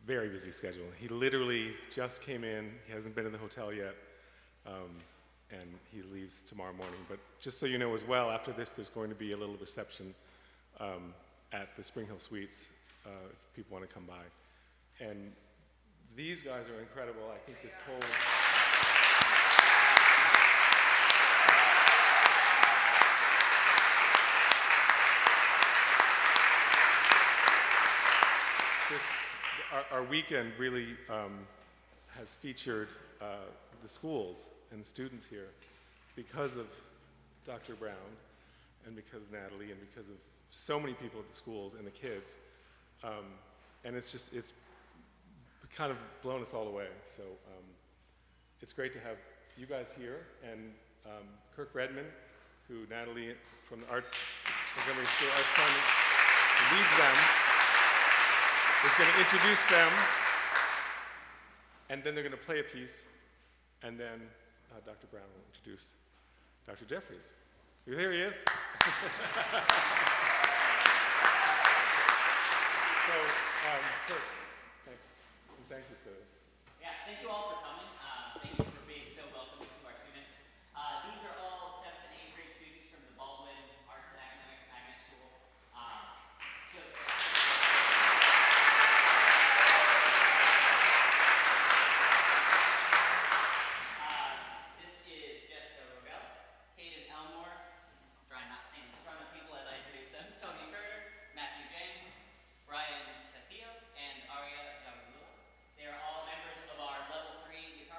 very busy schedule. He literally just came in. He hasn't been in the hotel yet, and he leaves tomorrow morning. But just so you know as well, after this, there's going to be a little reception at the Spring Hill Suites if people want to come by. And these guys are incredible. I think this whole... Our weekend really has featured the schools and the students here because of Dr. Brown and because of Natalie and because of so many people at the schools and the kids. And it's kind of blown us all away. So it's great to have you guys here, and Kirk Redmond, who Natalie from the Arts Montgomery School Arts Department leads them, is going to introduce them, and then they're going to play a piece, and then Dr. Brown will introduce Dr. Jeffries. Here he is. So, Kirk, thanks, and thank you for this. Yeah, thank you all for coming. Thank you for being so welcoming to our students. These are all 7th and 8th grade students from the Baldwin Arts and Academics Magnet School. This is Jessica Rogel, Caden Elmore, trying not to stand in front of people as I introduce them, Tony Turner, Matthew Jang, Brian Castillo, and Aria Jagalula. They are all members of our Level 3 guitar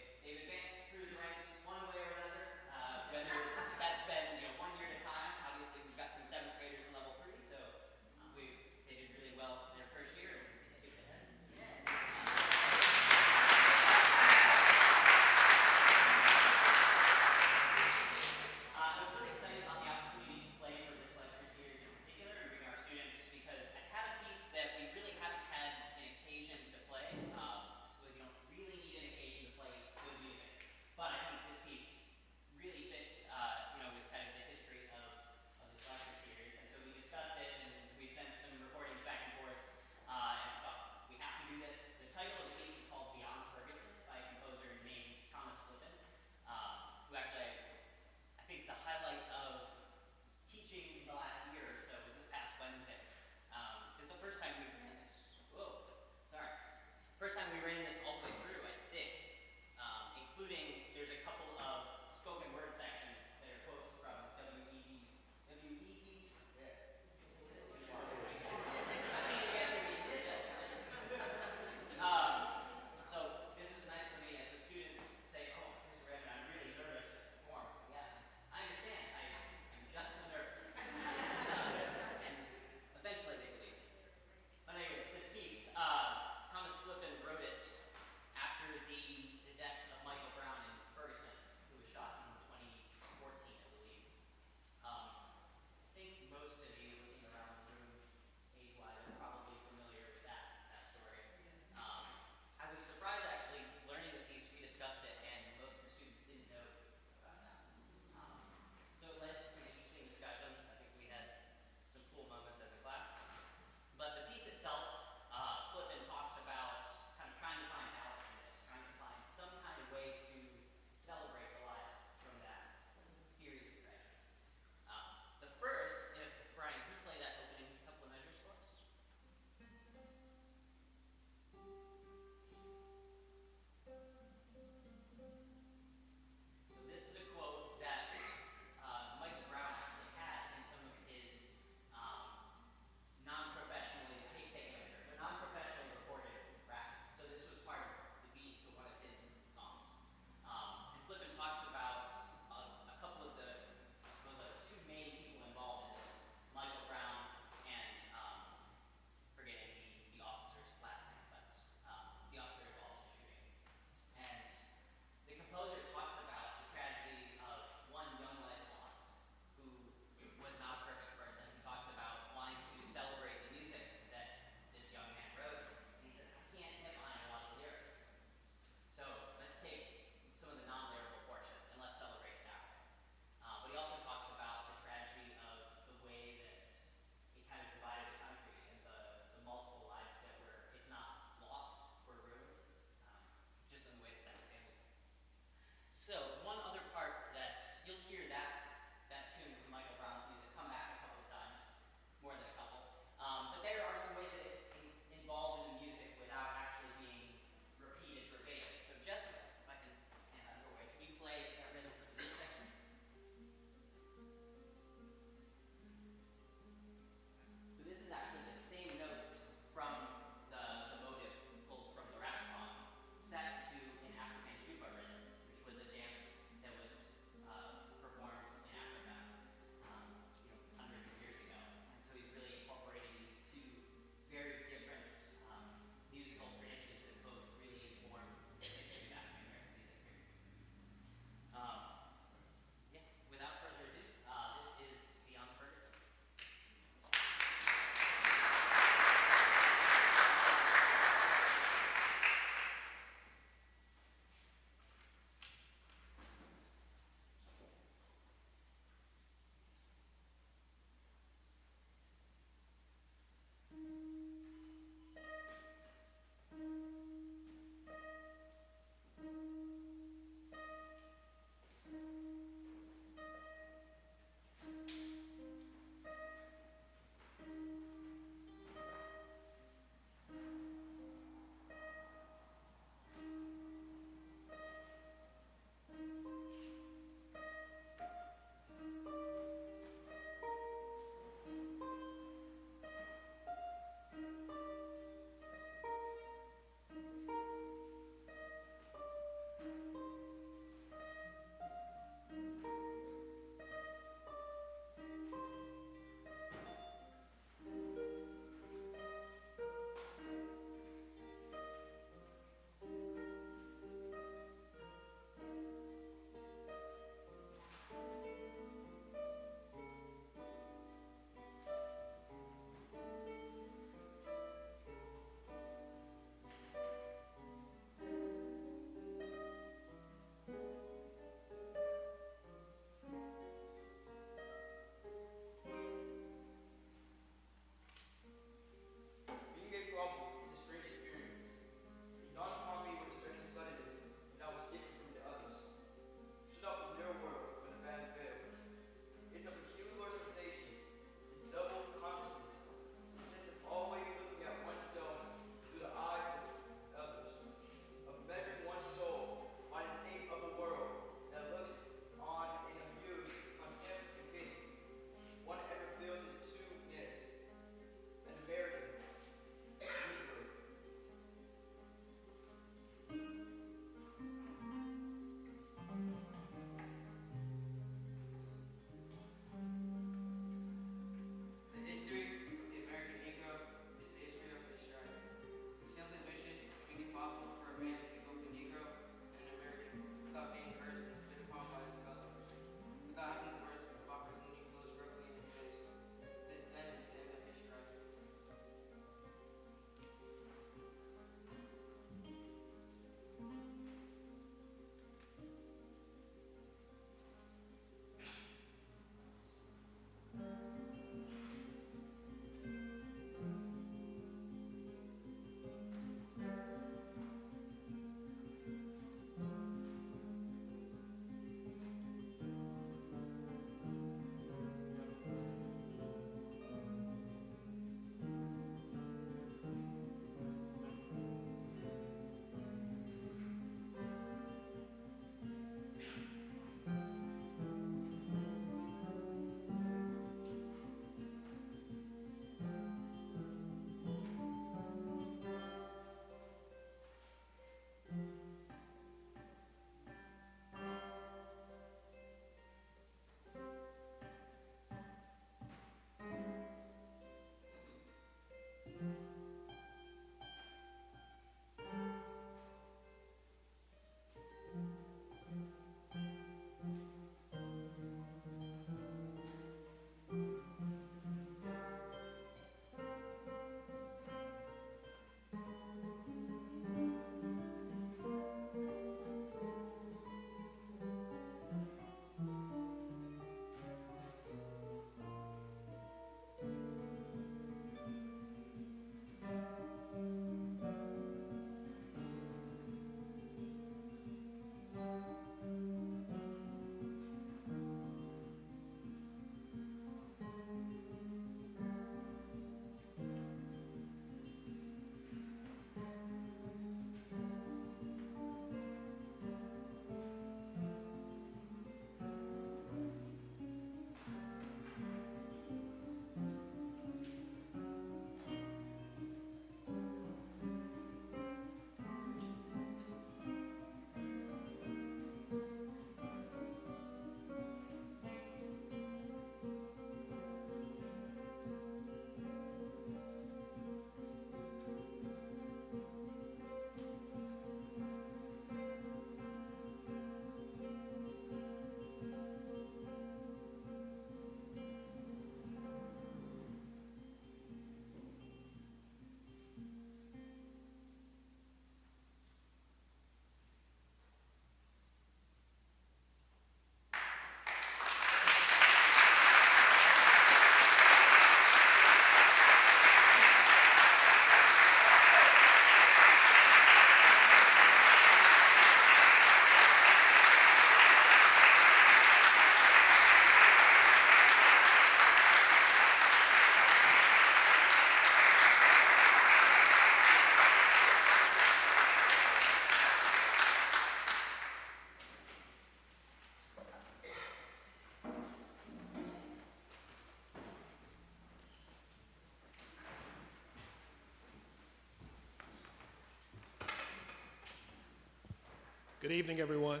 Good evening, everyone.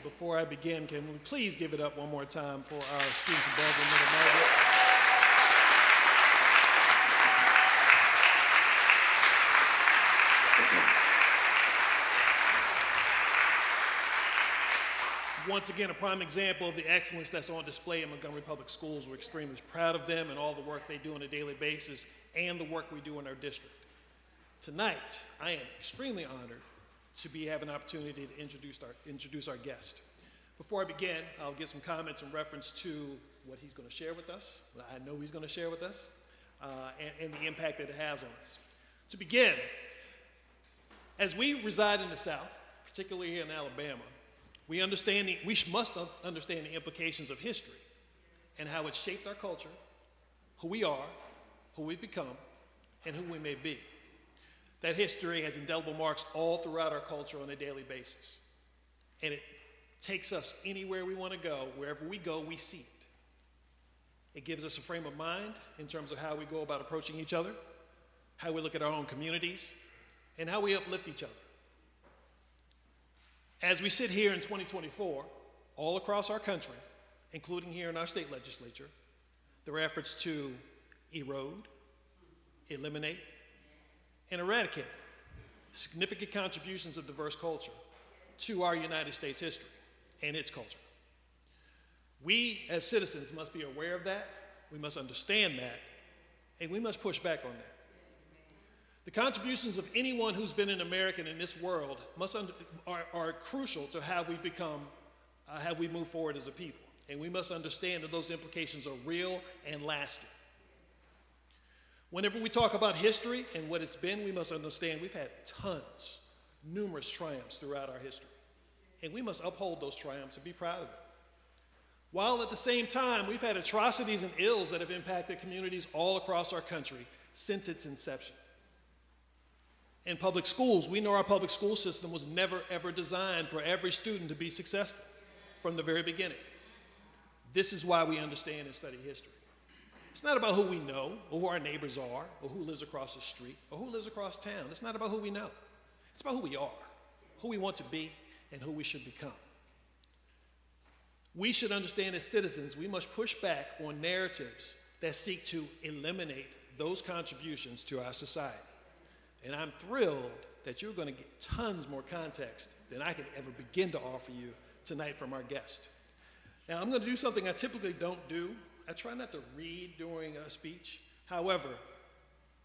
Before I begin, can we please give it up one more time for our students of Baldwin Middle Margaret? Once again, a prime example of the excellence that's on display in Montgomery Public Schools. We're extremely proud of them and all the work they do on a daily basis and the work we do in our district. Tonight, I am extremely honored to have an opportunity to introduce our guest. Before I begin, I'll give some comments in reference to what he's going to share with us, what I know he's going to share with us, and the impact that it has on us. To begin, as we reside in the South, particularly here in Alabama, we must understand the implications of history and how it's shaped our culture, who we are, who we've become, and who we may be. That history has indelible marks all throughout our culture on a daily basis. And it takes us anywhere we want to go. Wherever we go, we see it. It gives us a frame of mind in terms of how we go about approaching each other, how we look at our own communities, and how we uplift each other. As we sit here in 2024, all across our country, including here in our state legislature, there are efforts to erode, eliminate, and eradicate significant contributions of diverse culture to our United States history and its culture. We, as citizens, must be aware of that, we must understand that, and we must push back on that. The contributions of anyone who's been an American in this world are crucial to how we become, how we move forward as a people. And we must understand that those implications are real and lasting. Whenever we talk about history and what it's been, we must understand we've had numerous triumphs throughout our history. And we must uphold those triumphs and be proud of them. While at the same time, we've had atrocities and ills that have impacted communities all across our country since its inception. In public schools, we know our public school system was never, ever designed for every student to be successful from the very beginning. This is why we understand and study history. It's not about who we know, or who our neighbors are, or who lives across the street, or who lives across town. It's not about who we know. It's about who we are, who we want to be, and who we should become. We should understand as citizens, we must push back on narratives that seek to eliminate those contributions to our society. And I'm thrilled that you're going to get tons more context than I could ever begin to offer you tonight from our guest. Now, I'm going to do something I typically don't do. I try not to read during a speech. However,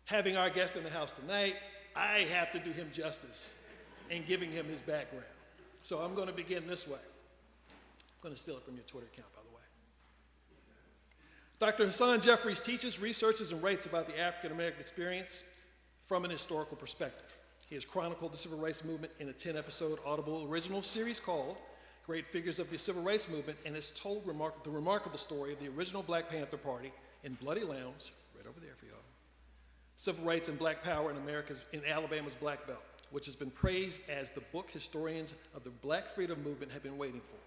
having our guest in the house tonight, I have to do him justice in giving him his background. So I'm going to begin this way. I'm going to steal it from your Twitter account, by the way. Dr. Hasan Jeffries teaches, researches, and writes about the African-American experience from an historical perspective. He has chronicled the civil rights movement in a 10-episode Audible original series called Great Figures of the Civil Rights Movement, and has told the remarkable story of the original Black Panther Party in Bloody Lounge, right over there for y'all, Civil Rights and Black Power in Alabama's Black Belt, which has been praised as the book historians of the Black freedom movement have been waiting for.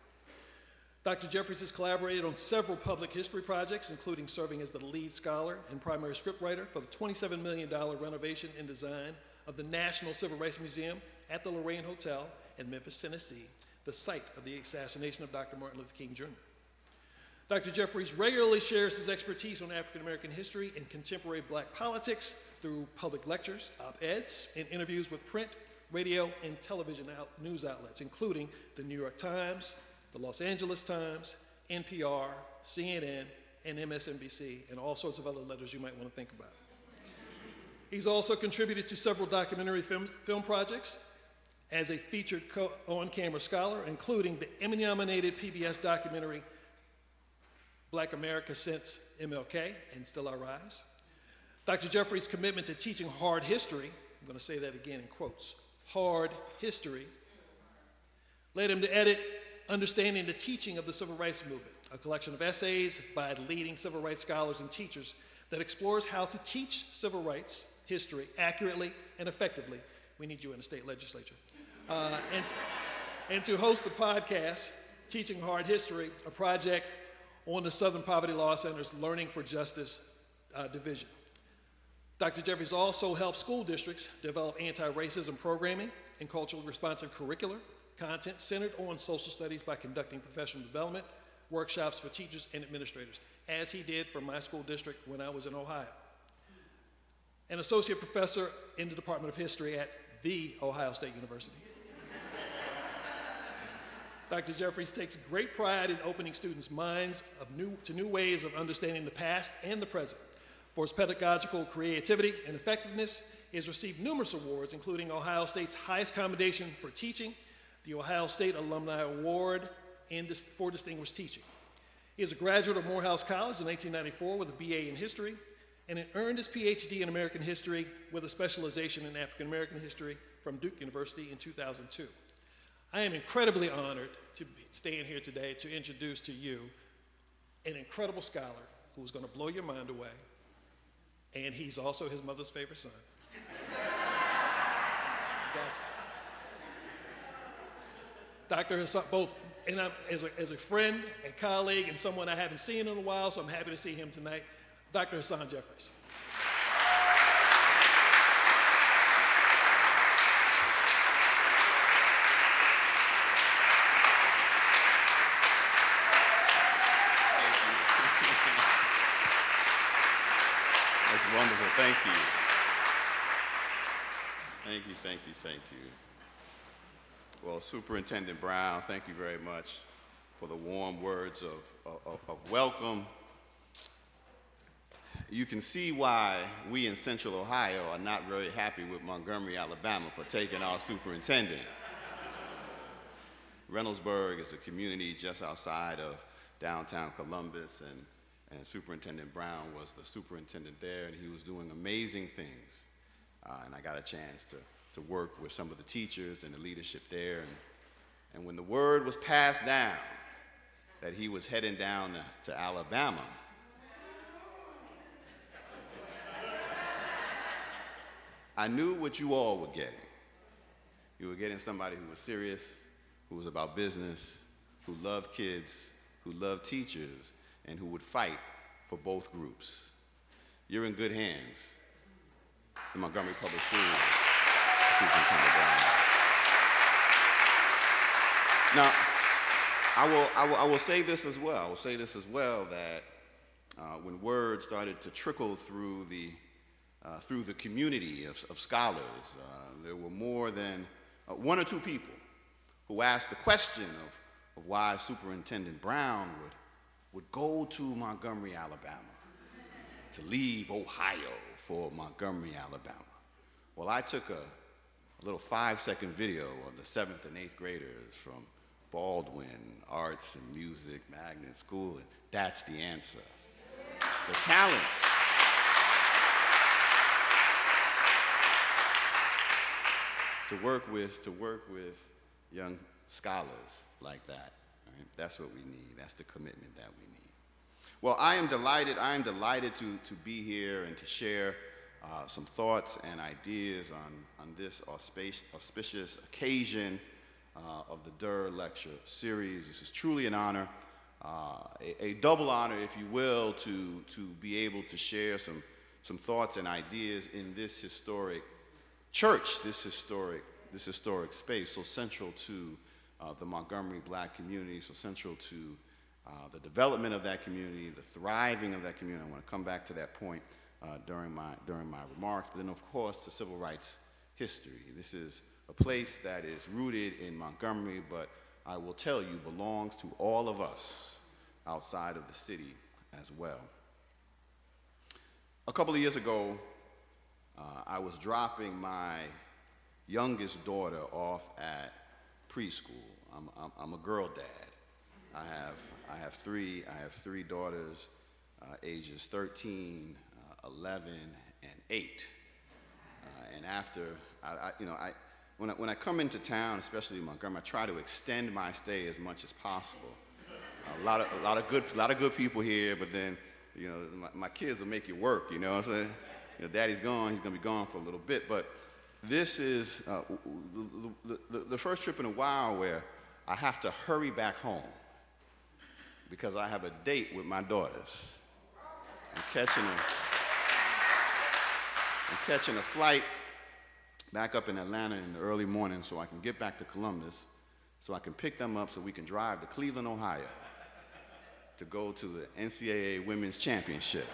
Dr. Jeffries has collaborated on several public history projects, including serving as the lead scholar and primary scriptwriter for the $27 million renovation and design of the National Civil Rights Museum at the Lorraine Hotel in Memphis, Tennessee, the site of the assassination of Dr. Martin Luther King Jr. Dr. Jeffries regularly shares his expertise on African American history and contemporary Black politics through public lectures, op-eds, and interviews with print, radio, and television news outlets, including the New York Times, the Los Angeles Times, NPR, CNN, and MSNBC, and all sorts of other letters you might want to think about. He's also contributed to several documentary film projects as a featured on-camera scholar, including the Emmy-nominated PBS documentary Black America Since MLK and Still I Rise. Dr. Jeffries' commitment to teaching hard history, I'm going to say that again in quotes, hard history, led him to edit Understanding the Teaching of the Civil Rights Movement, a collection of essays by leading civil rights scholars and teachers that explores how to teach civil rights history accurately and effectively. We need you in the state legislature. And to host the podcast, Teaching Hard History, a project on the Southern Poverty Law Center's Learning for Justice division. Dr. Jeffries also helps school districts develop anti-racism programming and culturally responsive curricular content centered on social studies by conducting professional development workshops for teachers and administrators, as he did for my school district when I was in Ohio. An associate professor in the Department of History at the Ohio State University. Dr. Jeffries takes great pride in opening students' minds to new ways of understanding the past and the present. For his pedagogical creativity and effectiveness, he has received numerous awards, including Ohio State's highest commendation for teaching, the Ohio State Alumni Award for Distinguished Teaching. He is a graduate of Morehouse College in 1994 with a BA in History, and earned his PhD in American History with a specialization in African American History from Duke University in 2002. I am incredibly honored to stand here today to introduce to you an incredible scholar who is going to blow your mind away, and he's also his mother's favorite son. Gotcha. Dr. Hasan, both, and as a friend, a colleague, and someone I haven't seen in a while, so I'm happy to see him tonight, Dr. Hasan Jeffries. That's wonderful. Thank you. Thank you, thank you, thank you. Well, Superintendent Brown, thank you very much for the warm words of welcome. You can see why we in Central Ohio are not very happy with Montgomery, Alabama for taking our superintendent. Reynoldsburg is a community just outside of downtown Columbus, and Superintendent Brown was the superintendent there, and he was doing amazing things. And I got a chance to work with some of the teachers and the leadership there. And when the word was passed down that he was heading down to Alabama, I knew what you all were getting. You were getting somebody who was serious, who was about business, who loved kids, who loved teachers, and who would fight for both groups. You're in good hands. The Montgomery Public Schools, Superintendent Brown. Now, I will say this as well. I will say this as well, that when word started to trickle through the community of scholars, there were more than one or two people who asked the question of why Superintendent Brown would go to Montgomery, Alabama, to leave Ohio for Montgomery, Alabama. Well, I took a little 5-second video of the 7th and 8th graders from Baldwin Arts and Music Magnet School, and that's the answer. The talent. To work with young scholars like that. Right? That's what we need. That's the commitment that we need. Well, I am delighted to be here and to share some thoughts and ideas on this auspicious occasion of the Durr Lecture Series. This is truly an honor, a double honor, if you will, to be able to share some thoughts and ideas in this historic church, this historic space, so central to the Montgomery Black community, so central to the development of that community, the thriving of that community. I want to come back to that point during my remarks, but then of course to civil rights history. This is a place that is rooted in Montgomery, but I will tell you belongs to all of us outside of the city as well. A couple of years ago, I was dropping my youngest daughter off at preschool. I'm a girl dad. I have three daughters, ages 13, 11, and 8. And after when I come into town, especially Montgomery, I try to extend my stay as much as possible. A lot of good people here, but then my kids will make you work. You know what I'm saying? Daddy's gone. He's gonna be gone for a little bit, but this is the first trip in a while where I have to hurry back home because I have a date with my daughters. I'm catching them. I'm catching a flight back up in Atlanta in the early morning so I can get back to Columbus, so I can pick them up so we can drive to Cleveland, Ohio to go to the NCAA Women's Championship.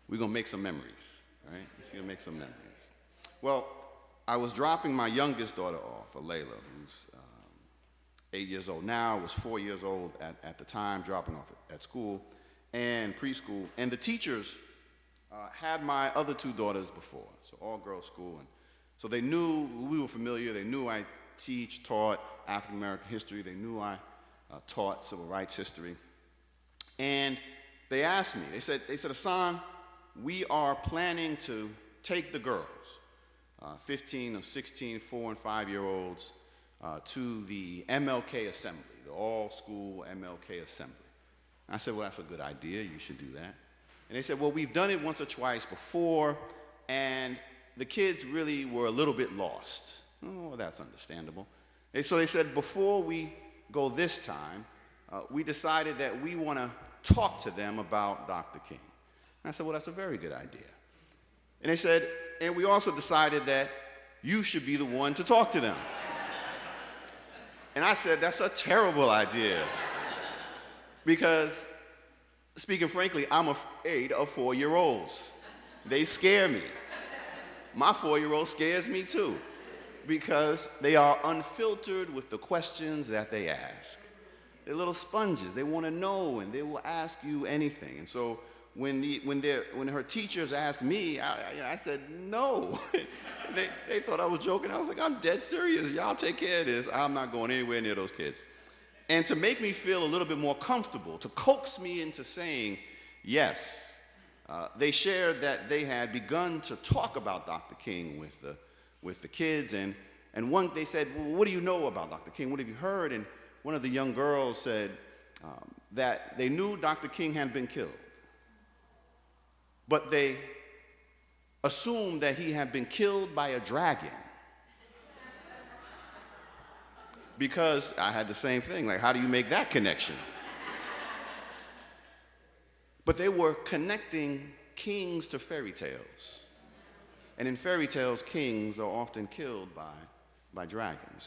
We're gonna make some memories, right? We're gonna make some memories. Well, I was dropping my youngest daughter off, Layla, who's 8 years old now, was 4 years old at the time, dropping off at school and preschool. And the teachers had my other two daughters before, so all-girls school. And so they knew, we were familiar, they knew I taught African-American history, they knew I taught civil rights history. And they asked me, they said, Hasan, we are planning to take the girls, 15 or 16, 4 and 5-year-olds, to the MLK Assembly, the all-school MLK Assembly. I said, well, that's a good idea, you should do that. And they said, well, we've done it once or twice before, and the kids really were a little bit lost. Oh, that's understandable. And so they said, before we go this time, we decided that we want to talk to them about Dr. King. And I said, well, that's a very good idea. And they said, and we also decided that you should be the one to talk to them. And I said, that's a terrible idea. Because, speaking frankly, I'm afraid of 4-year-olds. They scare me. My 4-year-old scares me too, because they are unfiltered with the questions that they ask. They're little sponges. They want to know, and they will ask you anything. And so when her teachers asked me, I said, no. They thought I was joking. I was like, I'm dead serious. Y'all take care of this. I'm not going anywhere near those kids. And to make me feel a little bit more comfortable, to coax me into saying yes, they shared that they had begun to talk about Dr. King with the kids. And they said, well, what do you know about Dr. King? What have you heard? And one of the young girls said that they knew Dr. King had been killed, but they assumed that he had been killed by a dragon. Because I had the same thing, like, how do you make that connection? But they were connecting kings to fairy tales. And in fairy tales, kings are often killed by dragons.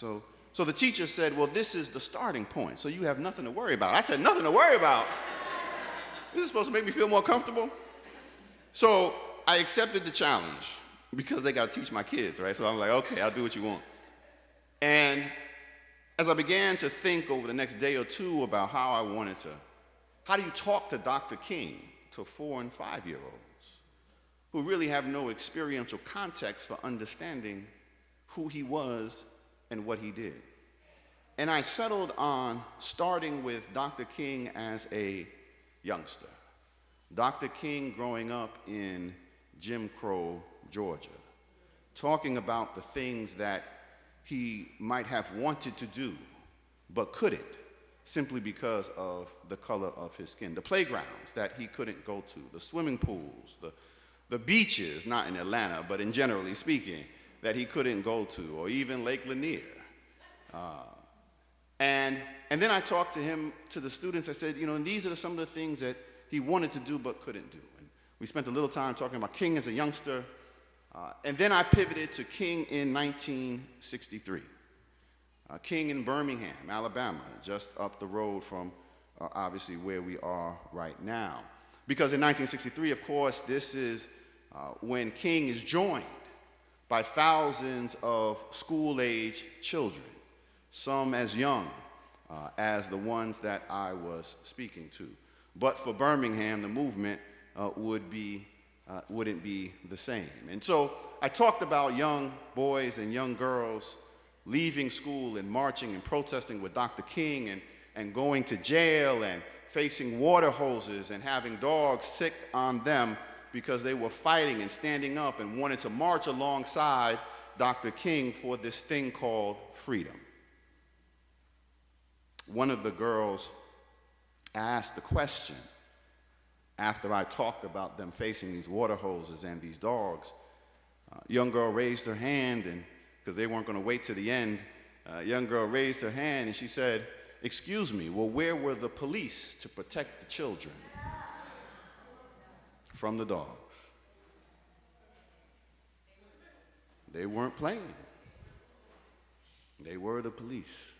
So the teacher said, well, this is the starting point, so you have nothing to worry about. I said, nothing to worry about? This is supposed to make me feel more comfortable? So I accepted the challenge, because they got to teach my kids, right? So I'm like, okay, I'll do what you want. And as I began to think over the next day or two about how do you talk to Dr. King to 4 and 5-year-olds who really have no experiential context for understanding who he was and what he did. And I settled on starting with Dr. King as a youngster. Dr. King growing up in Jim Crow, Georgia, talking about the things that he might have wanted to do but couldn't, simply because of the color of his skin. The playgrounds that he couldn't go to, the swimming pools, the beaches, not in Atlanta, but in generally speaking, that he couldn't go to, or even Lake Lanier. And then I talked to the students. I said, and these are some of the things that he wanted to do but couldn't do. And we spent a little time talking about King as a youngster. And then I pivoted to King in 1963. King in Birmingham, Alabama, just up the road from obviously where we are right now. Because in 1963, of course, this is when King is joined by thousands of school-age children, some as young as the ones that I was speaking to. But for Birmingham, the movement wouldn't be the same. And so I talked about young boys and young girls leaving school and marching and protesting with Dr. King and going to jail and facing water hoses and having dogs sick on them because they were fighting and standing up and wanted to march alongside Dr. King for this thing called freedom. One of the girls asked the question after I talked about them facing these water hoses and these dogs. Young girl raised her hand, and because they weren't going to wait to the end, young girl raised her hand and she said, excuse me, well, where were the police to protect the children from the dogs? They weren't playing. They were the police.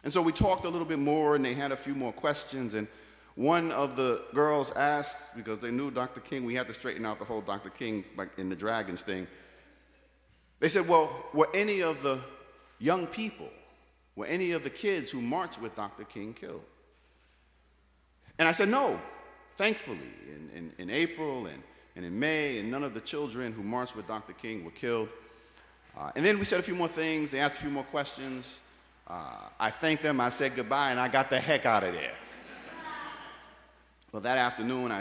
And so we talked a little bit more, and they had a few more questions, and one of the girls asked, because they knew Dr. King, we had to straighten out the whole Dr. King, like in the dragons thing. They said, well, were any of the young people, were any of the kids who marched with Dr. King killed? And I said, no, thankfully. In April and in May, and none of the children who marched with Dr. King were killed. And then we said a few more things. They asked a few more questions. I thanked them. I said goodbye, and I got the heck out of there. Well, that afternoon,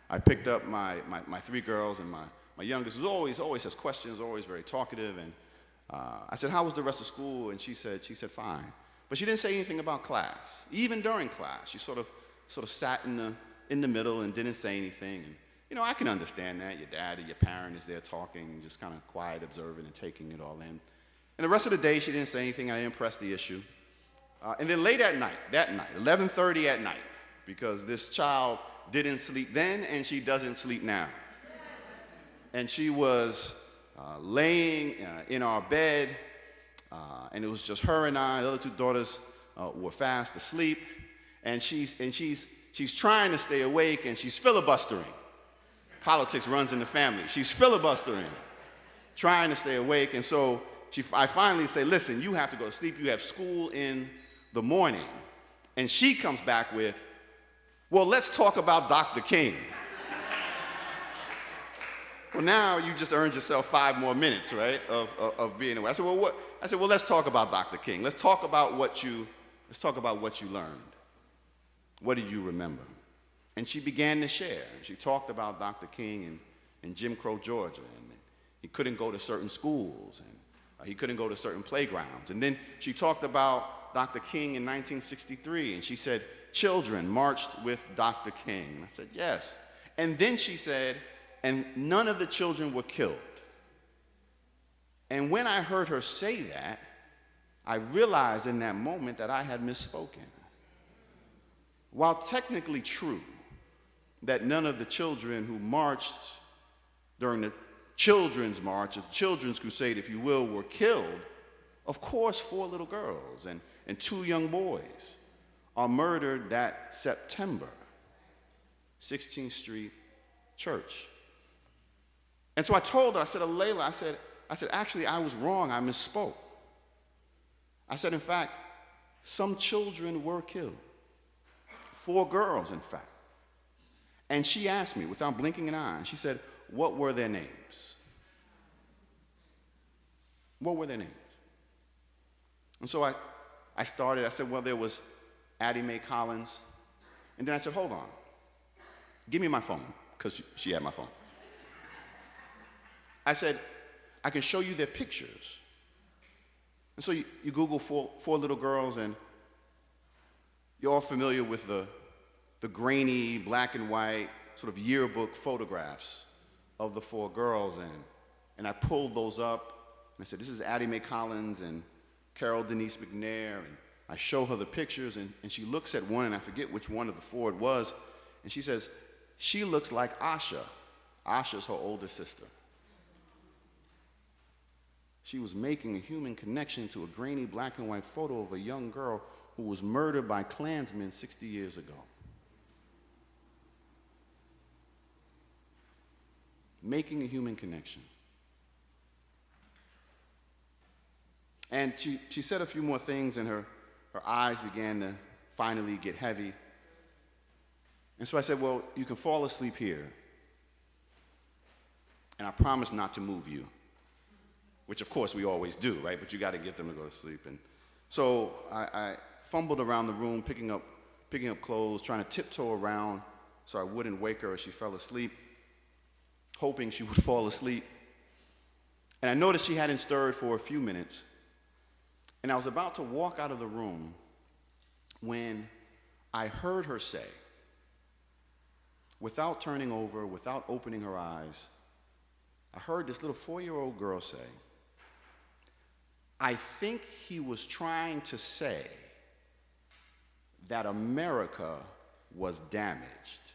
I picked up my three girls, and my youngest is always has questions, always very talkative. And I said, how was the rest of school? And she said fine. But she didn't say anything about class. Even during class, she sort of sat in the middle and didn't say anything. And, you know, I can understand that. Your dad or your parent is there talking, just kind of quiet, observing, and taking it all in. And the rest of the day, she didn't say anything. I didn't press the issue. And then late at night, 11:30 at night, because this child didn't sleep then and she doesn't sleep now. And she was laying in our bed, and it was just her and I. The other two daughters were fast asleep, and she's trying to stay awake, and she's filibustering. Politics runs in the family. She's filibustering, trying to stay awake, and so I finally say, listen, you have to go to sleep. You have school in the morning. And she comes back with, well, let's talk about Dr. King. Well, now you just earned yourself 5 more minutes, right, of being away. I said, well, what? I said, well, let's talk about Dr. King. Let's talk about what you learned. What did you remember? And she began to share. She talked about Dr. King in Jim Crow, Georgia, and he couldn't go to certain schools, and he couldn't go to certain playgrounds. And then she talked about Dr. King in 1963, and she said, children marched with Dr. King. And I said, yes. And then she said, and none of the children were killed. And when I heard her say that, I realized in that moment that I had misspoken. While technically true that none of the children who marched during the Children's March, a Children's Crusade, if you will, were killed, of course 4 little girls and 2 young boys are murdered that September, 16th Street Church. And so I told her, I said, Alayla, I said, actually, I was wrong. I misspoke. I said, in fact, some children were killed. 4 girls, in fact. And she asked me, without blinking an eye, she said, what were their names? What were their names? And so I said, well, there was Addie Mae Collins. And then I said, hold on. Give me my phone, because she had my phone. I said, I can show you their pictures. And so you Google 4 little girls, and you're all familiar with the grainy, black and white, sort of yearbook photographs of the 4 girls. And I pulled those up, and I said, this is Addie Mae Collins and Carol Denise McNair. And I show her the pictures, and she looks at one, and I forget which one of the 4 it was, and she says, she looks like Asha. Asha's her older sister. She was making a human connection to a grainy black and white photo of a young girl who was murdered by Klansmen 60 years ago. Making a human connection. And she said a few more things, and her eyes began to finally get heavy. And so I said, well, you can fall asleep here, and I promise not to move you. Which, of course, we always do, right? But you got to get them to go to sleep. And so I fumbled around the room, picking up clothes, trying to tiptoe around so I wouldn't wake her as she fell asleep, hoping she would fall asleep. And I noticed she hadn't stirred for a few minutes. And I was about to walk out of the room when I heard her say, without turning over, without opening her eyes, I heard this little 4-year-old girl say, I think he was trying to say that America was damaged.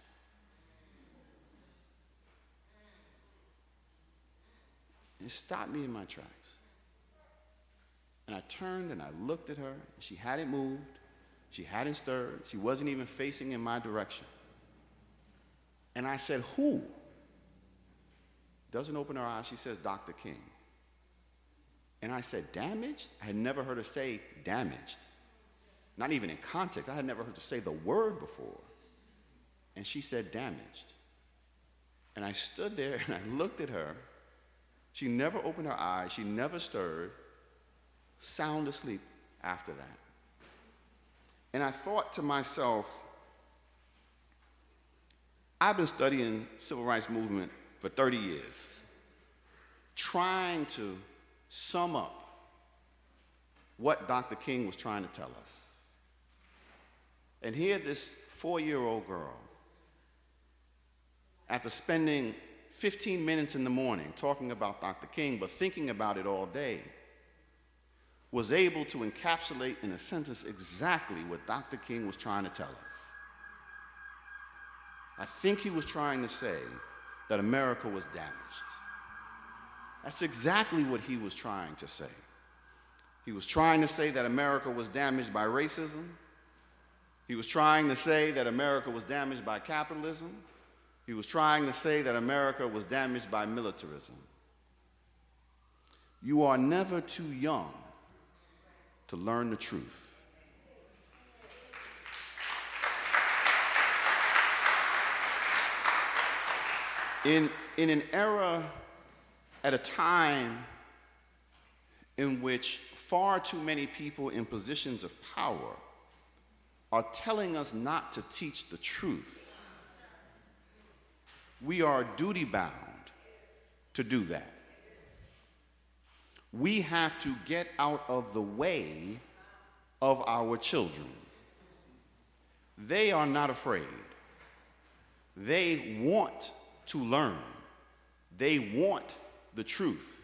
It stopped me in my tracks. And I turned and I looked at her, and she hadn't moved, she hadn't stirred, she wasn't even facing in my direction. And I said, "Who?" Doesn't open her eyes, she says, "Dr. King." And I said, "Damaged?" I had never heard her say damaged. Not even in context. I had never heard her say the word before. And she said, "Damaged." And I stood there and I looked at her. She never opened her eyes. She never stirred. Sound asleep after that. And I thought to myself, I've been studying civil rights movement for 30 years, trying to sum up what Dr. King was trying to tell us. And here this 4-year-old girl, after spending 15 minutes in the morning talking about Dr. King, but thinking about it all day, was able to encapsulate in a sentence exactly what Dr. King was trying to tell us. I think he was trying to say that America was damaged. That's exactly what he was trying to say. He was trying to say that America was damaged by racism. He was trying to say that America was damaged by capitalism. He was trying to say that America was damaged by militarism. You are never too young to learn the truth. In an era, at a time in which far too many people in positions of power are telling us not to teach the truth, we are duty-bound to do that. We have to get out of the way of our children. They are not afraid. They want to learn. They want the truth.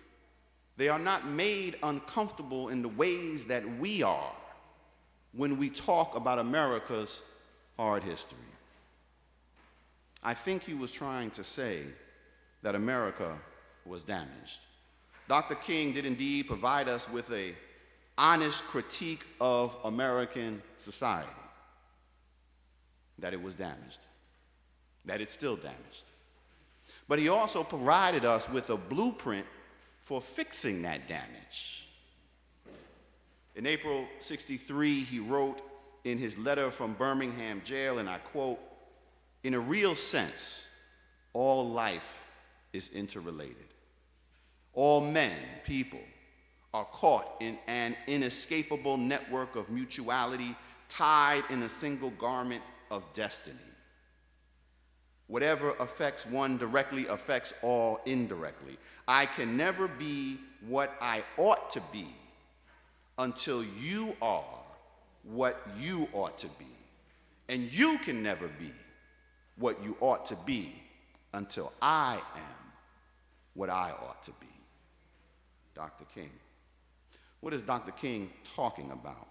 They are not made uncomfortable in the ways that we are when we talk about America's hard history. I think he was trying to say that America was damaged. Dr. King did indeed provide us with an honest critique of American society, that it was damaged, that it's still damaged. But he also provided us with a blueprint for fixing that damage. In April '63, he wrote in his letter from Birmingham jail, and I quote, "In a real sense, all life is interrelated. All men, people, are caught in an inescapable network of mutuality, tied in a single garment of destiny. Whatever affects one directly affects all indirectly. I can never be what I ought to be until you are what you ought to be. And you can never be what you ought to be until I am what I ought to be." Dr. King. What is Dr. King talking about?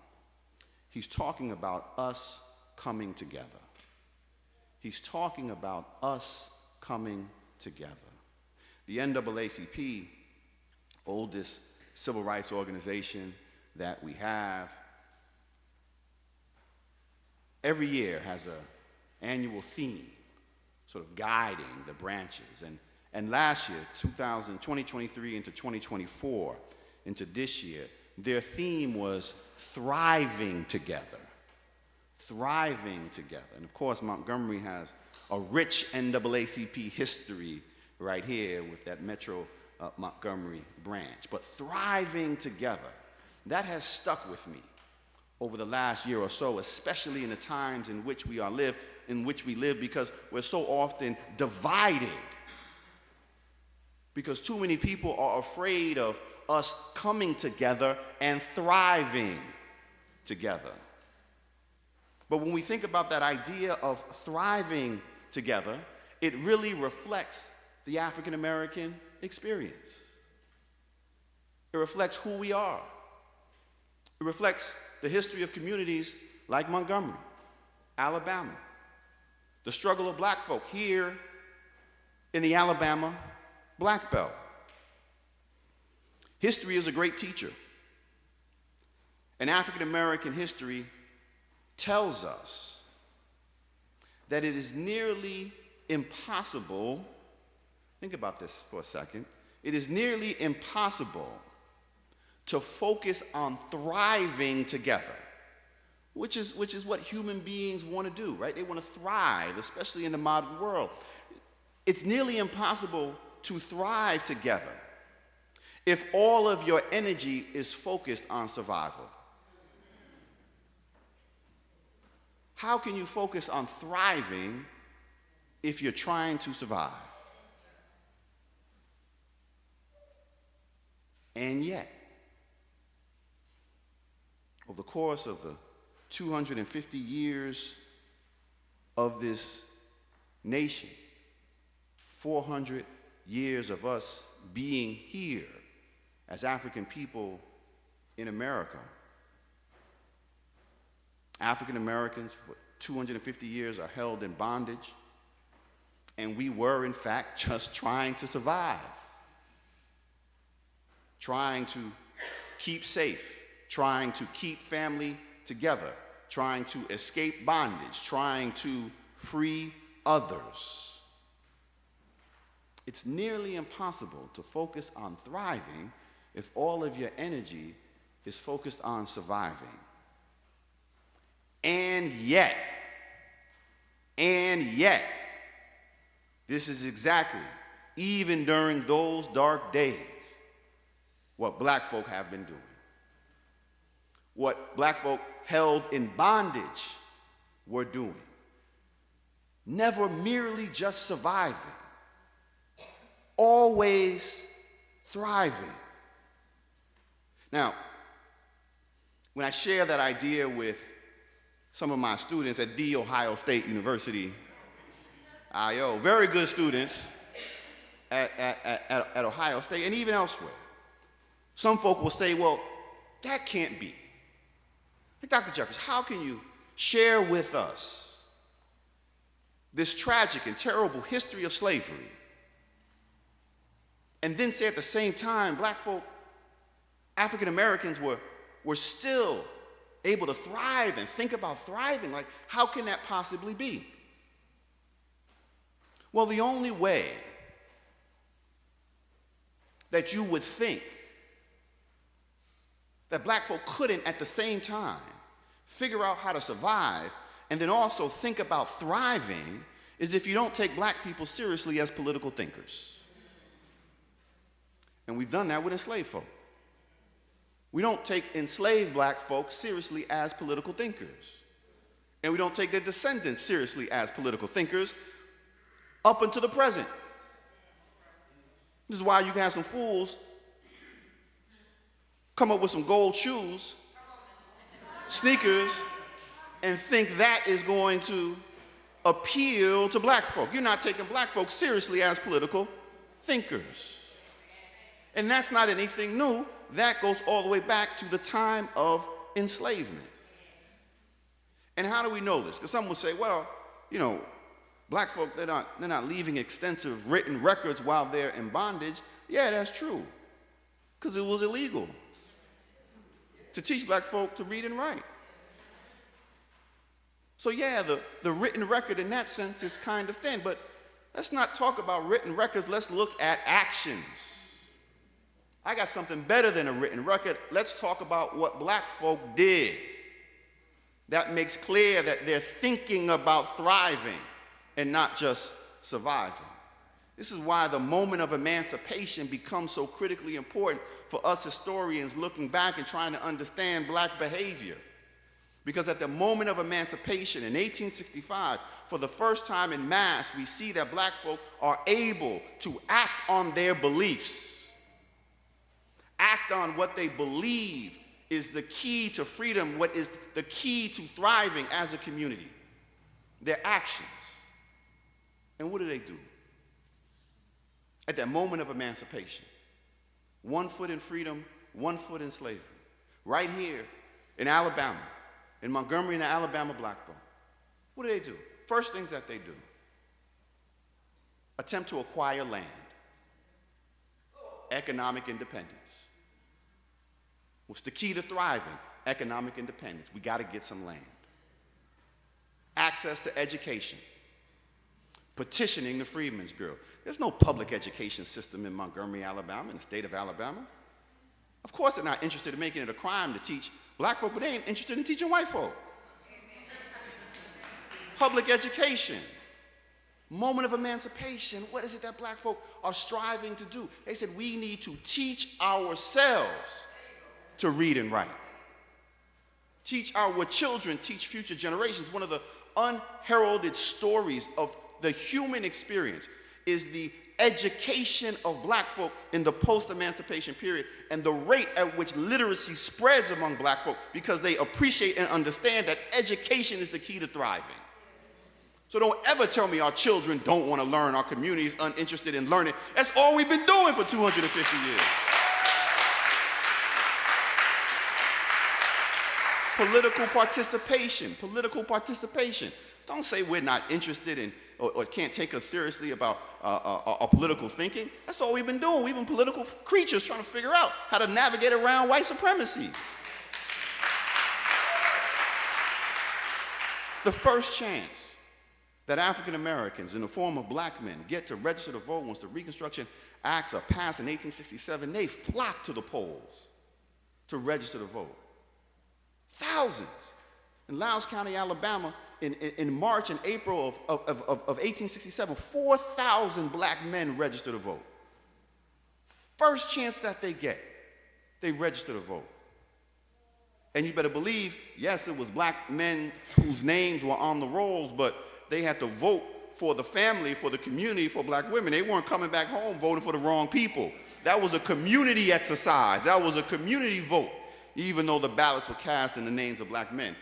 He's talking about us coming together. He's talking about us coming together. The NAACP, oldest civil rights organization that we have, every year has an annual theme, sort of guiding the branches. And last year, 2023 into 2024, into this year, their theme was thriving together. Thriving together. And of course, Montgomery has a rich NAACP history right here with that Metro Montgomery branch. But thriving together, that has stuck with me over the last year or so, especially in the times in which we live, because we're so often divided. Because too many people are afraid of us coming together and thriving together. But when we think about that idea of thriving together, it really reflects the African American experience. It reflects who we are. It reflects the history of communities like Montgomery. Alabama. The struggle of black folk here in the Alabama Black Belt. History is a great teacher. And African American history tells us that it is nearly impossible, think about this for a second, it is nearly impossible to focus on thriving together, which is what human beings want to do, right? They want to thrive, especially in the modern world. It's nearly impossible to thrive together if all of your energy is focused on survival. How can you focus on thriving if you're trying to survive? And yet, over the course of the 250 years of this nation, 400 years of us being here as African people in America, African Americans for 250 years are held in bondage, and we were, in fact, just trying to survive, trying to keep safe, trying to keep family together, trying to escape bondage, trying to free others. It's nearly impossible to focus on thriving if all of your energy is focused on surviving. And yet, this is exactly, even during those dark days, what black folk have been doing. What black folk held in bondage were doing. Never merely just surviving, always thriving. Now, when I share that idea with some of my students at The Ohio State University, IO, very good students at Ohio State and even elsewhere, some folk will say, well, that can't be. Hey, Dr. Jeffries, how can you share with us this tragic and terrible history of slavery and then say at the same time black folk, African Americans were still able to thrive and think about thriving? Like, how can that possibly be? Well, the only way that you would think that black folk couldn't at the same time figure out how to survive and then also think about thriving is if you don't take black people seriously as political thinkers. And we've done that with enslaved folk. We don't take enslaved black folks seriously as political thinkers. And we don't take their descendants seriously as political thinkers up until the present. This is why you can have some fools come up with some gold shoes, sneakers, and think that is going to appeal to black folk. You're not taking black folks seriously as political thinkers. And that's not anything new. That goes all the way back to the time of enslavement. And how do we know this? Because some will say, well, you know, black folk, they're not leaving extensive written records while they're in bondage. Yeah, that's true. Because it was illegal to teach black folk to read and write. So yeah, the written record in that sense is kind of thin, but let's not talk about written records, let's look at actions. I got something better than a written record. Let's talk about what black folk did. That makes clear that they're thinking about thriving and not just surviving. This is why the moment of emancipation becomes so critically important for us historians looking back and trying to understand black behavior. Because at the moment of emancipation in 1865, for the first time in mass, we see that black folk are able to act on their beliefs. Act on what they believe is the key to freedom, what is the key to thriving as a community. Their actions. And what do? At that moment of emancipation, 1 foot in freedom, 1 foot in slavery. Right here in Alabama, in Montgomery, in the Alabama Black Belt. What do? First things that they do, attempt to acquire land, economic independence. What's the key to thriving? Economic independence. We got to get some land. Access to education. Petitioning the Freedmen's Bureau. There's no public education system in Montgomery, Alabama, in the state of Alabama. Of course they're not interested in making it a crime to teach black folk, but they ain't interested in teaching white folk. Public education. Moment of emancipation. What is it that black folk are striving to do? They said we need to teach ourselves to read and write. Teach our children, teach future generations. One of the unheralded stories of the human experience is the education of black folk in the post-emancipation period and the rate at which literacy spreads among black folk because they appreciate and understand that education is the key to thriving. So don't ever tell me our children don't want to learn, our community is uninterested in learning. That's all we've been doing for 250 years. Political participation. Don't say we're not interested in or can't take us seriously about our political thinking. That's all we've been doing. We've been political creatures trying to figure out how to navigate around white supremacy. The first chance that African Americans in the form of black men get to register to vote once the Reconstruction Acts are passed in 1867, they flock to the polls to register to vote. Thousands. In Loudoun County, Alabama, in March and April of 1867, 4,000 black men registered to vote. First chance that they get, they register to vote. And you better believe, yes, it was black men whose names were on the rolls, but they had to vote for the family, for the community, for black women. They weren't coming back home voting for the wrong people. That was a community exercise. That was a community vote, even though the ballots were cast in the names of black men.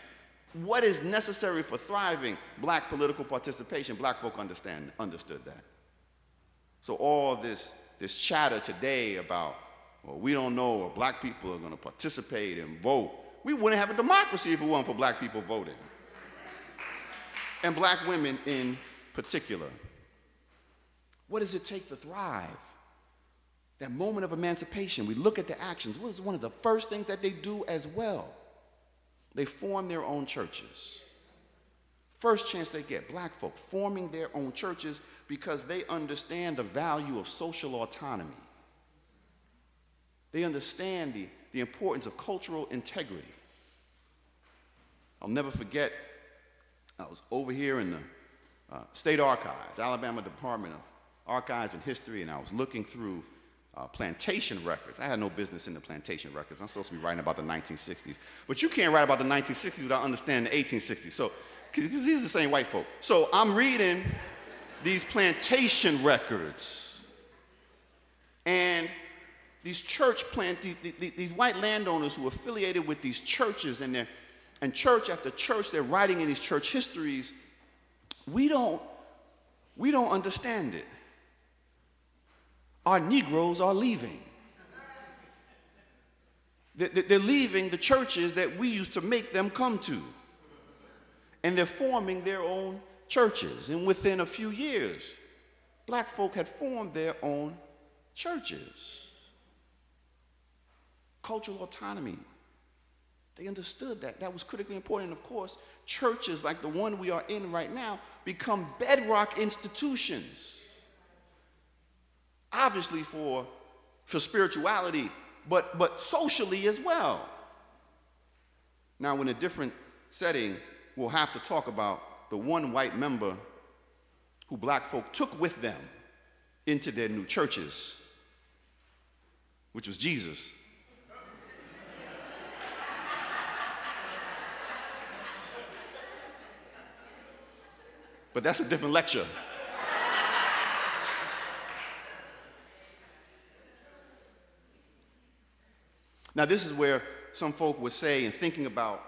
What is necessary for thriving black political participation? Black folk understood that. So all this chatter today about, well, we don't know if black people are going to participate and vote. We wouldn't have a democracy if it weren't for black people voting. And black women in particular. What does it take to thrive? That moment of emancipation, we look at the actions. What is one of the first things that they do as well? They form their own churches. First chance they get, black folk forming their own churches because they understand the value of social autonomy. They understand the importance of cultural integrity. I'll never forget, I was over here in the State Archives, Alabama Department of Archives and History, and I was looking through plantation records. I had no business in the plantation records. I'm supposed to be writing about the 1960s. But you can't write about the 1960s without understanding the 1860s. So, because these are the same white folk. So I'm reading these plantation records. And these these white landowners who are affiliated with these churches, and church after church, they're writing in these church histories. We don't understand it. Our Negroes are leaving. They're leaving the churches that we used to make them come to. And they're forming their own churches. And within a few years, black folk had formed their own churches. Cultural autonomy. They understood that. That was critically important. And of course, churches like the one we are in right now become bedrock institutions. Obviously for spirituality, but socially as well. Now, in a different setting, we'll have to talk about the one white member who black folk took with them into their new churches, which was Jesus. But that's a different lecture. Now, this is where some folk would say, in thinking about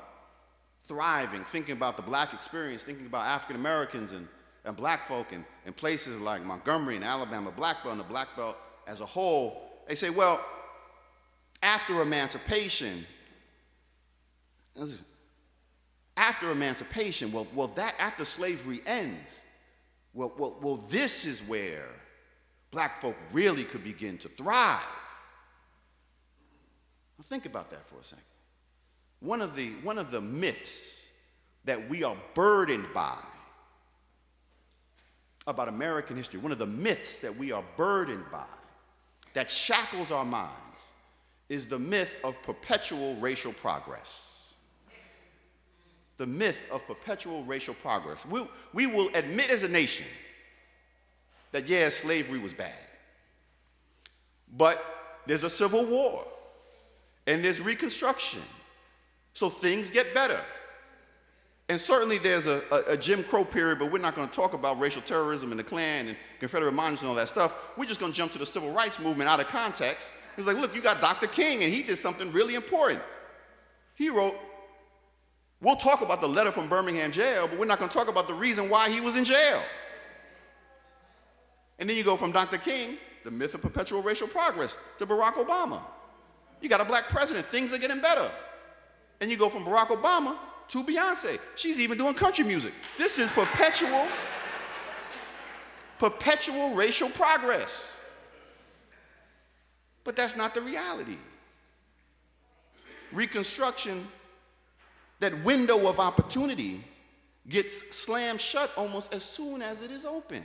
thriving, thinking about the black experience, thinking about African Americans and black folk in places like Montgomery and Alabama, Black Belt and the Black Belt as a whole, they say, well, after emancipation, after emancipation, that after slavery ends, this is where black folk really could begin to thrive. Now think about that for a second. One of the myths that we are burdened by about American history, one of the myths that we are burdened by, that shackles our minds, is the myth of perpetual racial progress. The myth of perpetual racial progress. We will admit as a nation that, yeah, slavery was bad. But there's a civil war, and there's Reconstruction, so things get better. And certainly there's a Jim Crow period, but we're not going to talk about racial terrorism and the Klan and Confederate monuments and all that stuff. We're just going to jump to the civil rights movement out of context. He was like, look, you got Dr. King, and he did something really important. He wrote, we'll talk about the letter from Birmingham jail, but we're not going to talk about the reason why he was in jail. And then you go from Dr. King, the myth of perpetual racial progress, to Barack Obama. You got a black president, things are getting better. And you go from Barack Obama to Beyonce. She's even doing country music. This is perpetual racial progress. But that's not the reality. Reconstruction, that window of opportunity, gets slammed shut almost as soon as it is open.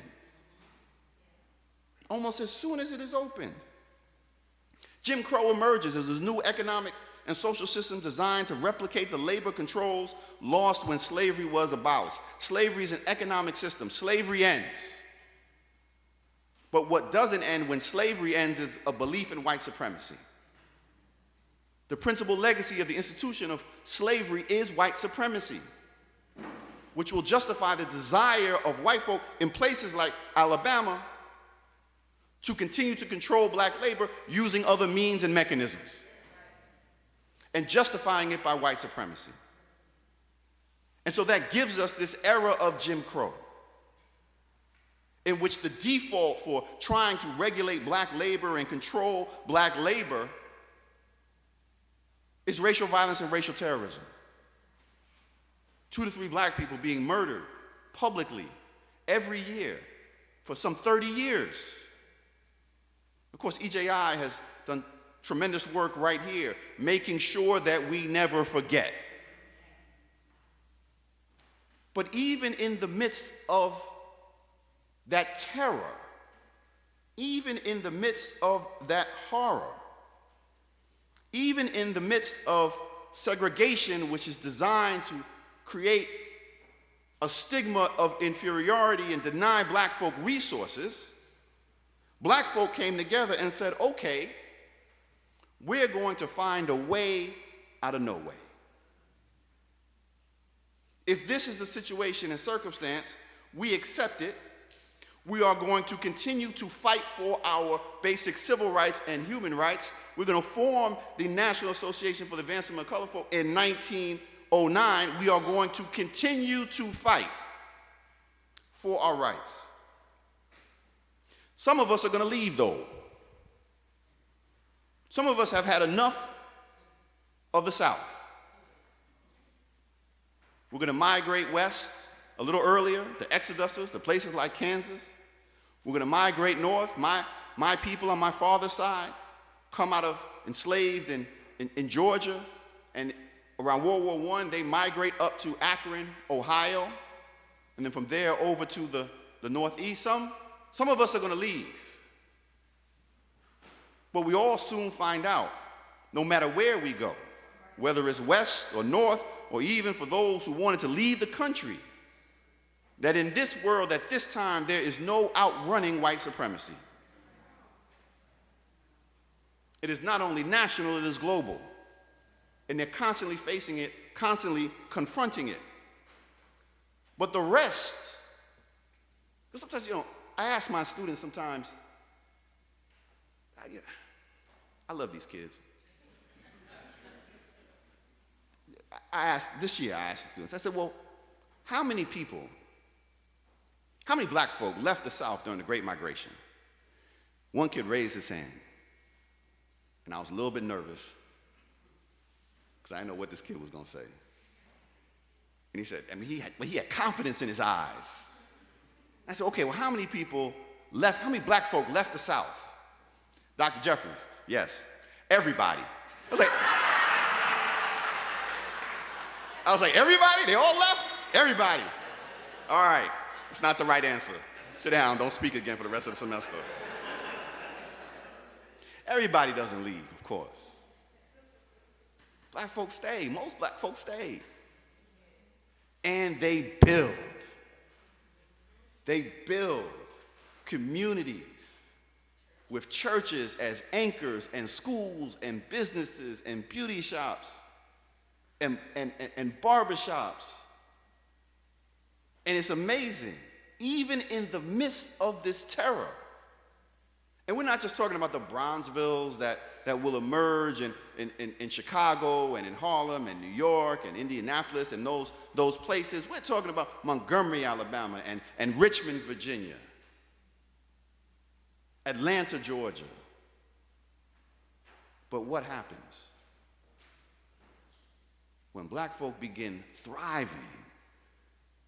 Almost as soon as it is open. Jim Crow emerges as a new economic and social system designed to replicate the labor controls lost when slavery was abolished. Slavery is an economic system. Slavery ends. But what doesn't end when slavery ends is a belief in white supremacy. The principal legacy of the institution of slavery is white supremacy, which will justify the desire of white folk in places like Alabama to continue to control black labor using other means and mechanisms, and justifying it by white supremacy. And so that gives us this era of Jim Crow, in which the default for trying to regulate black labor and control black labor is racial violence and racial terrorism. 2 to 3 black people being murdered publicly every year for some 30 years. Of course, EJI has done tremendous work right here, making sure that we never forget. But even in the midst of that terror, even in the midst of that horror, even in the midst of segregation, which is designed to create a stigma of inferiority and deny black folk resources, black folk came together and said, okay, we're going to find a way out of no way. If this is the situation and circumstance, we accept it. We are going to continue to fight for our basic civil rights and human rights. We're going to form the National Association for the Advancement of Colored Folk in 1909. We are going to continue to fight for our rights. Some of us are going to leave, though. Some of us have had enough of the South. We're going to migrate west a little earlier, the exodusters, to places like Kansas. We're going to migrate north. My people on my father's side come out of enslaved in Georgia, and around World War I, they migrate up to Akron, Ohio, and then from there over to the Northeast. Some of us are going to leave. But we all soon find out, no matter where we go, whether it's west or north, or even for those who wanted to leave the country, that in this world at this time there is no outrunning white supremacy. It is not only national, it is global. And they're constantly facing it, constantly confronting it. But the rest, because sometimes, I ask my students sometimes, I love these kids. This year I asked the students, I said, well, how many black folk left the South during the Great Migration? One kid raised his hand, and I was a little bit nervous, because I didn't know what this kid was going to say. And he said, I mean, he had confidence in his eyes. I said, okay, well, how many black folk left the South? Dr. Jeffries, yes. Everybody. I was like, everybody? They all left? Everybody. All right, it's not the right answer. Sit down, don't speak again for the rest of the semester. Everybody doesn't leave, of course. Black folks stay, most black folks stay. And they build. They build communities with churches as anchors and schools and businesses and beauty shops and barbershops. And it's amazing, even in the midst of this terror. And we're not just talking about the Bronzevilles that will emerge in Chicago and in Harlem and New York and Indianapolis and those places. We're talking about Montgomery, Alabama and Richmond, Virginia, Atlanta, Georgia. But what happens? When black folk begin thriving,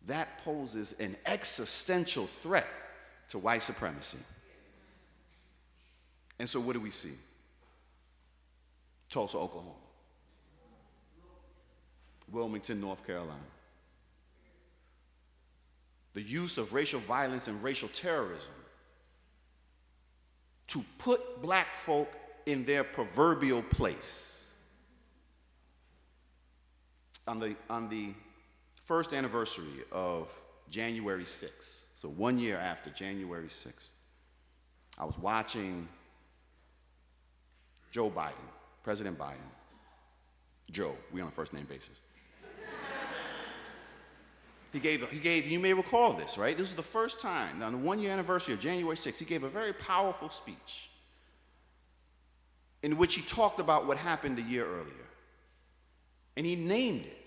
that poses an existential threat to white supremacy. And so what do we see? Tulsa, Oklahoma. Wilmington, North Carolina. The use of racial violence and racial terrorism to put black folk in their proverbial place. On the first anniversary of January 6th, so 1 year after January 6th, I was watching Joe Biden, President Biden. Joe, we on a first name basis. He gave, you may recall this, right? This was the first time, on the 1 year anniversary of January 6th, he gave a very powerful speech in which he talked about what happened a year earlier. And he named it.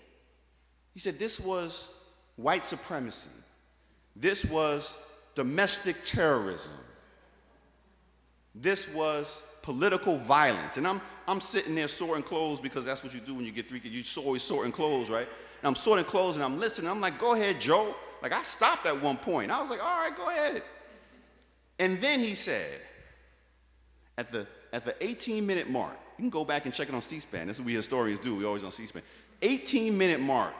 He said this was white supremacy. This was domestic terrorism. This was political violence. And I'm sitting there sorting clothes because that's what you do when you get 3 kids. You're always sorting clothes, right? And I'm sorting clothes and I'm listening. I'm like, go ahead, Joe. Like, I stopped at one point. I was like, all right, go ahead. And then he said, at the 18-minute mark, you can go back and check it on C-SPAN. That's what we historians do. We always on C-SPAN. 18-minute mark,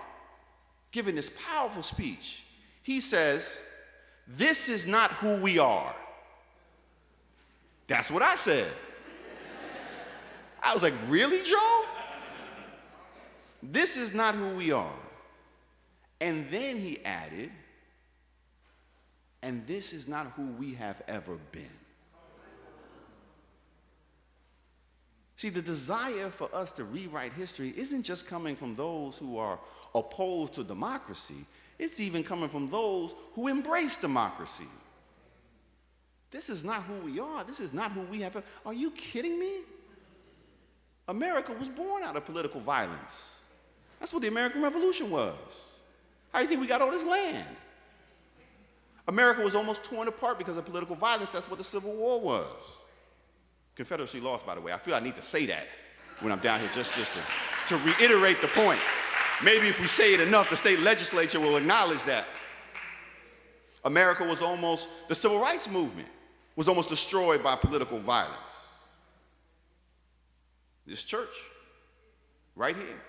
giving this powerful speech, he says, this is not who we are. That's what I said. I was like, really, Joe? This is not who we are. And then he added, and this is not who we have ever been. See, the desire for us to rewrite history isn't just coming from those who are opposed to democracy. It's even coming from those who embrace democracy. This is not who we are. This is not who we have. Are you kidding me? America was born out of political violence. That's what the American Revolution was. How do you think we got all this land? America was almost torn apart because of political violence. That's what the Civil War was. Confederacy lost, by the way. I feel I need to say that when I'm down here just to reiterate the point. Maybe if we say it enough, the state legislature will acknowledge that. America was almost, the civil rights movement was almost destroyed by political violence. This church, right here,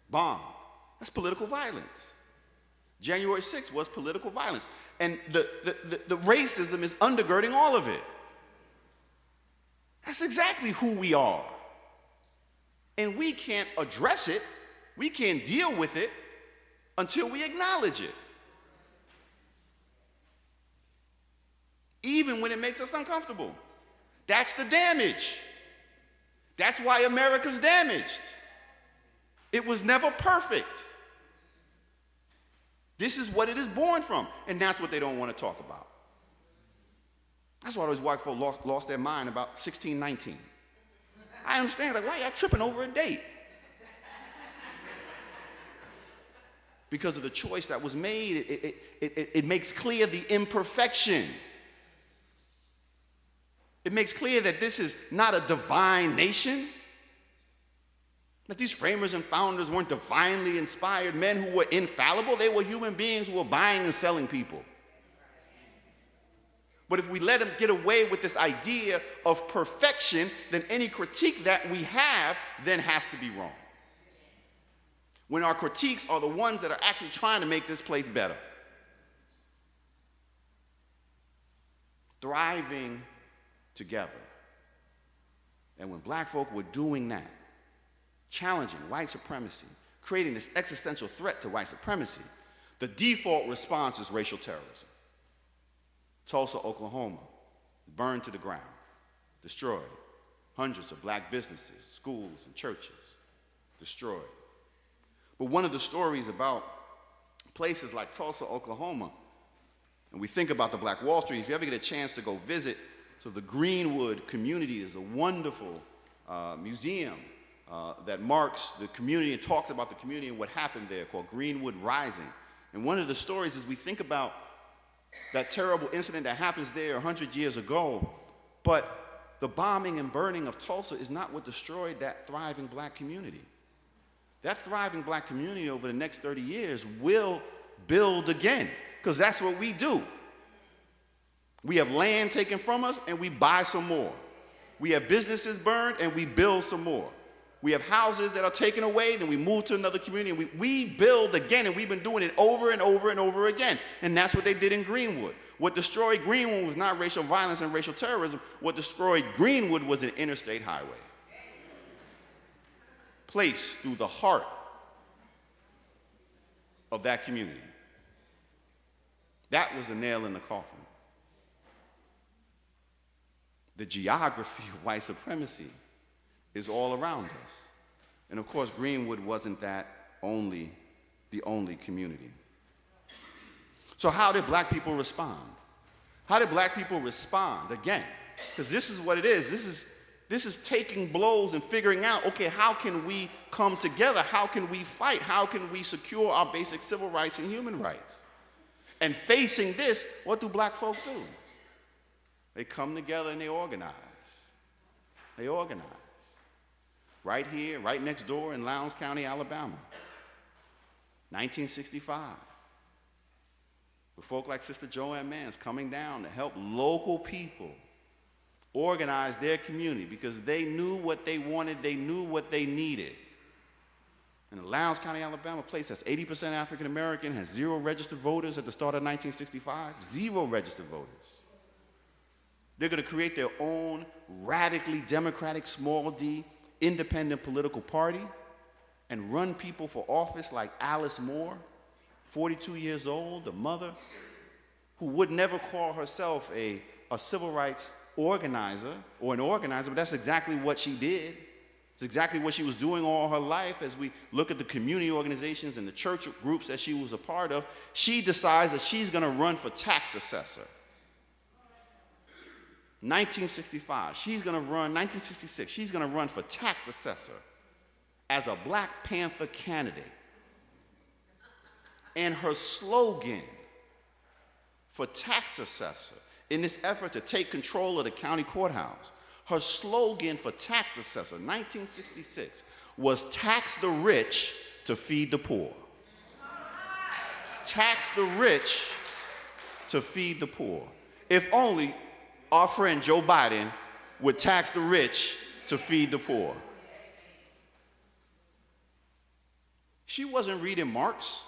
bombed. That's political violence. January 6th was political violence. And the racism is undergirding all of it. That's exactly who we are. And we can't address it, we can't deal with it until we acknowledge it. Even when it makes us uncomfortable. That's the damage. That's why America's damaged. It was never perfect. This is what it is born from, and that's what they don't want to talk about. That's why those white folk lost their mind about 1619. I understand, like, why y'all tripping over a date? Because of the choice that was made, it makes clear the imperfection. It makes clear that this is not a divine nation. That these framers and founders weren't divinely inspired men who were infallible. They were human beings who were buying and selling people. But if we let them get away with this idea of perfection, then any critique that we have then has to be wrong. When our critiques are the ones that are actually trying to make this place better. Thriving together. And when black folk were doing that, challenging white supremacy, creating this existential threat to white supremacy, the default response is racial terrorism. Tulsa, Oklahoma, burned to the ground, destroyed. Hundreds of black businesses, schools, and churches destroyed. But one of the stories about places like Tulsa, Oklahoma, and we think about the Black Wall Street, if you ever get a chance to go visit, so the Greenwood community is a wonderful museum that marks the community and talks about the community and what happened there, called Greenwood Rising. And one of the stories is we think about that terrible incident that happens there 100 years ago, but the bombing and burning of Tulsa is not what destroyed that thriving black community. That thriving black community over the next 30 years will build again, because that's what we do. We have land taken from us and we buy some more. We have businesses burned and we build some more. We have houses that are taken away, then we move to another community, and we build again, and we've been doing it over and over and over again. And that's what they did in Greenwood. What destroyed Greenwood was not racial violence and racial terrorism. What destroyed Greenwood was an interstate highway, placed through the heart of that community. That was the nail in the coffin. The geography of white supremacy is all around us. And of course, Greenwood wasn't the only community. So how did black people respond? How did black people respond again? Because this is what it is. This is taking blows and figuring out, okay, how can we come together? How can we fight? How can we secure our basic civil rights and human rights? And facing this, what do black folk do? They come together and they organize. They organize. Right here, right next door in Lowndes County, Alabama, 1965. With folk like Sister Joanne Mans coming down to help local people organize their community because they knew what they wanted, they knew what they needed. In the Lowndes County, Alabama, place that's 80% African American, has 0 registered voters at the start of 1965, 0 registered voters. They're going to create their own radically democratic, small d, independent political party and run people for office like Alice Moore, 42 years old, a mother who would never call herself a civil rights organizer or an organizer, but that's exactly what she did. It's exactly what she was doing all her life. As we look at the community organizations and the church groups that she was a part of, she decides that she's going to run for tax assessor. 1965, she's going to run, 1966, she's going to run for tax assessor as a Black Panther candidate. And her slogan for tax assessor, in this effort to take control of the county courthouse, her slogan for tax assessor, 1966, was tax the rich to feed the poor. Tax the rich to feed the poor. If only our friend Joe Biden would tax the rich to feed the poor. She wasn't reading Marx.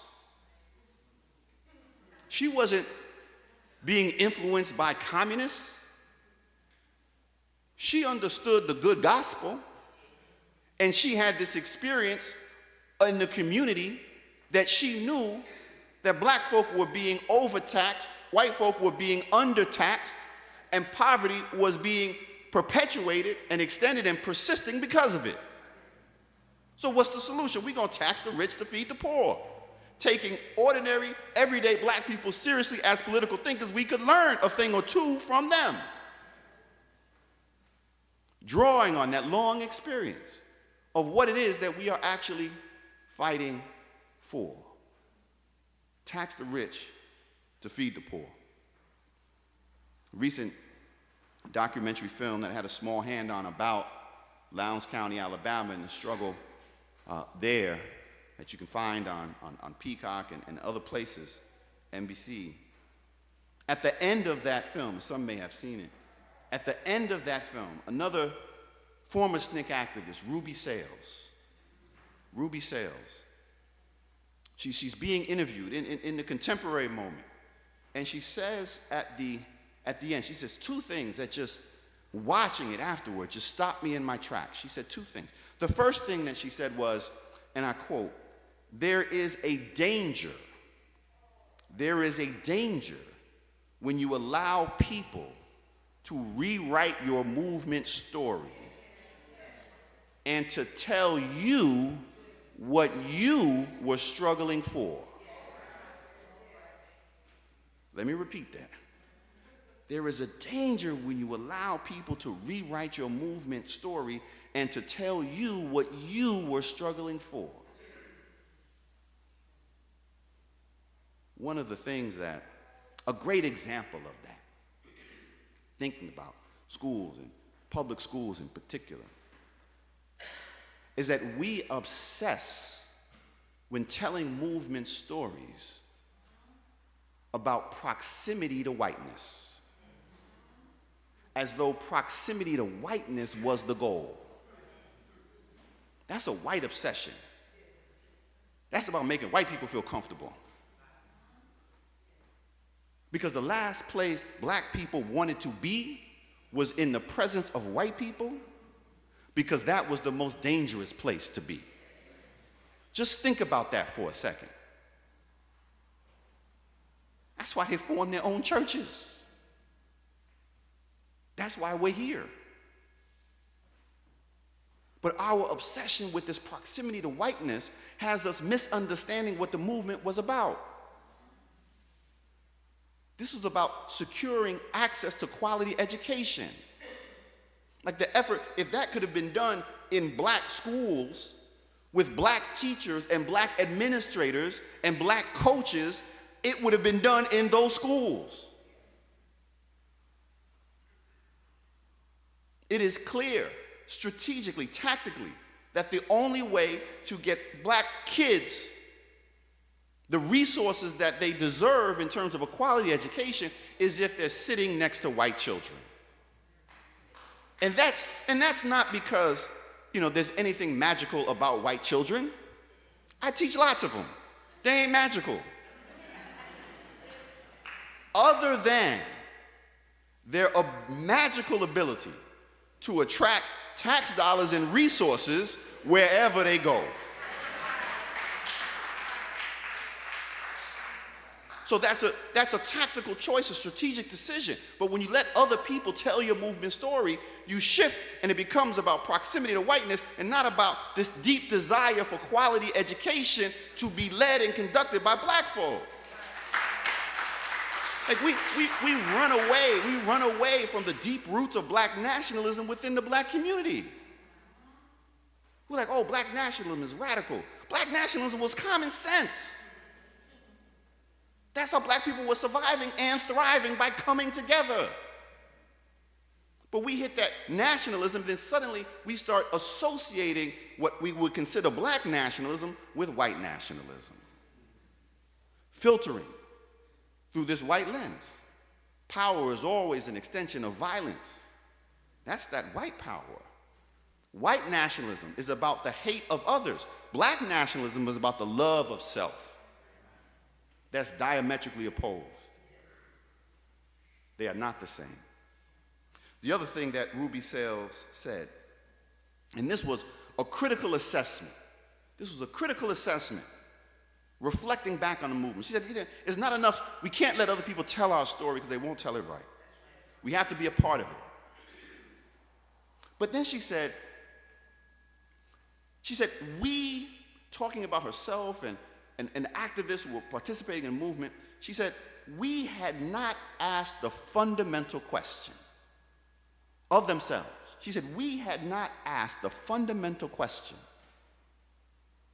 She wasn't being influenced by communists. She understood the good gospel, and she had this experience in the community that she knew that black folk were being overtaxed, white folk were being undertaxed, and poverty was being perpetuated and extended and persisting because of it. So what's the solution? We're going to tax the rich to feed the poor. Taking ordinary, everyday black people seriously as political thinkers, we could learn a thing or two from them. Drawing on that long experience of what it is that we are actually fighting for. Tax the rich to feed the poor. Recent documentary film that I had a small hand on about Lowndes County, Alabama, and the struggle there that you can find on Peacock and other places, NBC. At the end of that film, some may have seen it, at the end of that film, another former SNCC activist, Ruby Sales, she's being interviewed in the contemporary moment, and she says at the end, she says two things that just, watching it afterward, just stopped me in my tracks. She said two things. The first thing that she said was, and I quote, there is a danger when you allow people to rewrite your movement story and to tell you what you were struggling for. Let me repeat that. There is a danger when you allow people to rewrite your movement story and to tell you what you were struggling for. One of the things that, a great example of that, thinking about schools and public schools in particular, is that we obsess when telling movement stories about proximity to whiteness, as though proximity to whiteness was the goal. That's a white obsession. That's about making white people feel comfortable. Because the last place black people wanted to be was in the presence of white people, because that was the most dangerous place to be. Just think about that for a second. That's why they formed their own churches. That's why we're here. But our obsession with this proximity to whiteness has us misunderstanding what the movement was about. This was about securing access to quality education. Like the effort, if that could have been done in black schools with black teachers and black administrators and black coaches, it would have been done in those schools. It is clear, strategically, tactically, that the only way to get black kids the resources that they deserve in terms of a quality education is if they're sitting next to white children. And that's not because, there's anything magical about white children. I teach lots of them. They ain't magical. Other than their magical ability to attract tax dollars and resources wherever they go. So that's a tactical choice, a strategic decision. But when you let other people tell your movement story, you shift and it becomes about proximity to whiteness and not about this deep desire for quality education to be led and conducted by black folk. Like we run away from the deep roots of black nationalism within the black community. We're like, oh, black nationalism is radical. Black nationalism was common sense. That's how black people were surviving and thriving, by coming together. But we hit that nationalism, then suddenly we start associating what we would consider black nationalism with white nationalism. Filtering through this white lens. Power is always an extension of violence. That's that white power. White nationalism is about the hate of others. Black nationalism is about the love of self. That's diametrically opposed. They are not the same. The other thing that Ruby Sales said, and this was a critical assessment. This was a critical assessment, reflecting back on the movement. She said, it's not enough. We can't let other people tell our story because they won't tell it right. We have to be a part of it. But then she said, we, talking about herself and activists who were participating in the movement, she said, we had not asked the fundamental question of themselves. She said, we had not asked the fundamental question.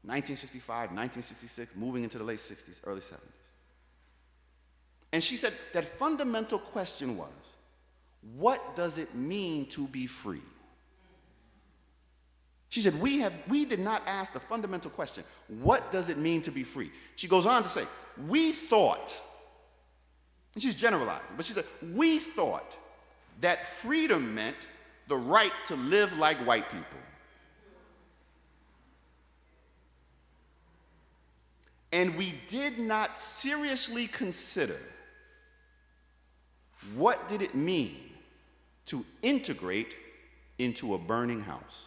1965, 1966, moving into the late 60s, early 70s. And she said that fundamental question was, what does it mean to be free? She said, we did not ask the fundamental question, what does it mean to be free? She goes on to say, we thought, and she's generalizing, but she said, we thought that freedom meant the right to live like white people. And we did not seriously consider what did it mean to integrate into a burning house.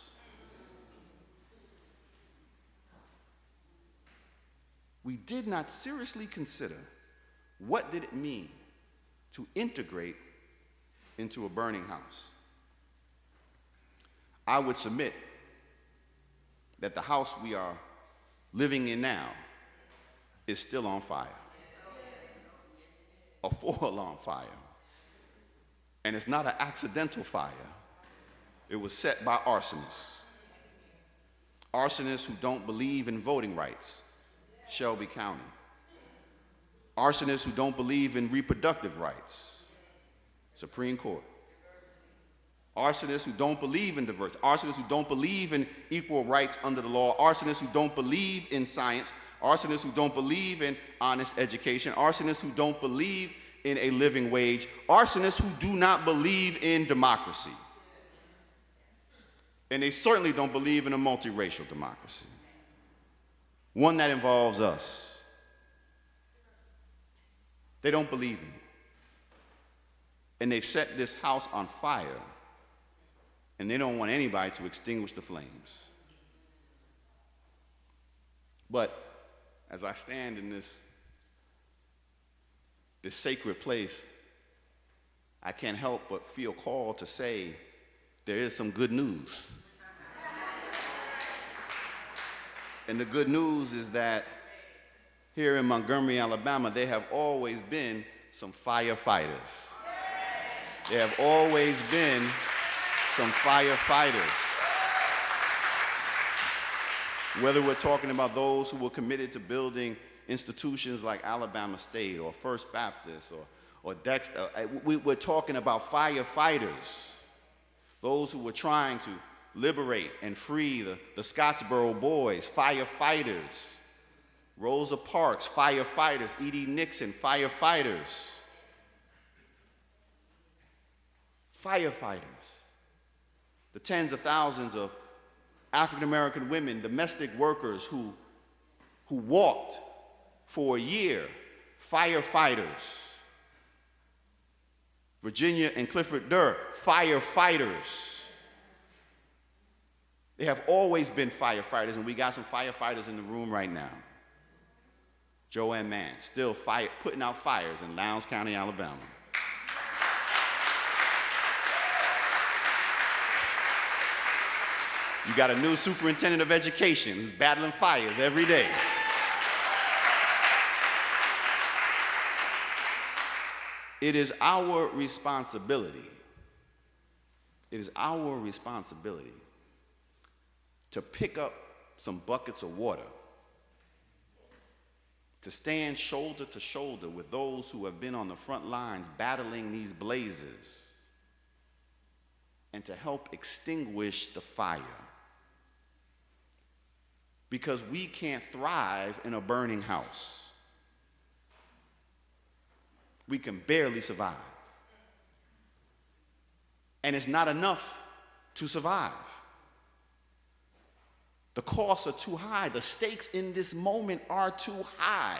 We did not seriously consider what did it mean to integrate into a burning house. I would submit that the house we are living in now is still on fire. A full-alarm fire. And it's not an accidental fire. It was set by arsonists. Arsonists who don't believe in voting rights, Shelby County. Arsonists who don't believe in reproductive rights, Supreme Court. Arsonists who don't believe in diversity. Arsonists who don't believe in equal rights under the law. Arsonists who don't believe in science. Arsonists who don't believe in honest education. Arsonists who don't believe in a living wage. Arsonists who do not believe in democracy. And they certainly don't believe in a multiracial democracy. One that involves us. They don't believe in it. And they've set this house on fire, and they don't want anybody to extinguish the flames. But as I stand in this sacred place, I can't help but feel called to say there is some good news. And the good news is that here in Montgomery, Alabama, there have always been some firefighters. There have always been some firefighters. Whether we're talking about those who were committed to building institutions like Alabama State or First Baptist or Dexter, we're talking about firefighters. Those who were trying to liberate and free the Scottsboro boys, firefighters. Rosa Parks, firefighters. E.D. Nixon, firefighters. Firefighters. The tens of thousands of African American women, domestic workers who walked for a year, firefighters. Virginia and Clifford Durr, firefighters. There have always been firefighters, and we got some firefighters in the room right now. Joanne Mann, still putting out fires in Lowndes County, Alabama. You got a new superintendent of education who's battling fires every day. It is our responsibility. It is our responsibility to pick up some buckets of water, to stand shoulder to shoulder with those who have been on the front lines battling these blazes, and to help extinguish the fire. Because we can't thrive in a burning house. We can barely survive. And it's not enough to survive. The costs are too high. The stakes in this moment are too high.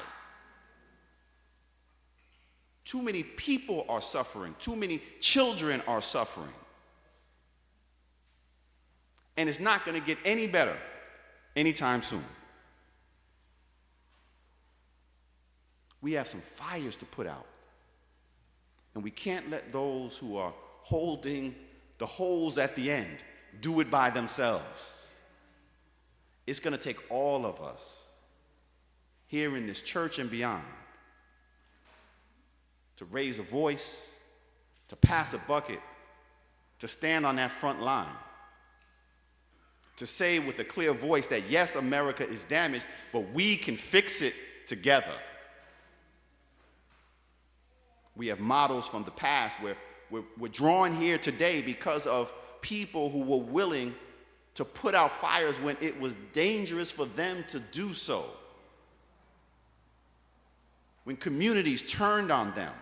Too many people are suffering. Too many children are suffering. And it's not going to get any better anytime soon. We have some fires to put out. And we can't let those who are holding the holes at the end do it by themselves. It's going to take all of us here in this church and beyond to raise a voice, to pass a bucket, to stand on that front line, to say with a clear voice that yes, America is damaged, but we can fix it together. We have models from the past where we're drawn here today because of people who were willing to put out fires when it was dangerous for them to do so. When communities turned on them,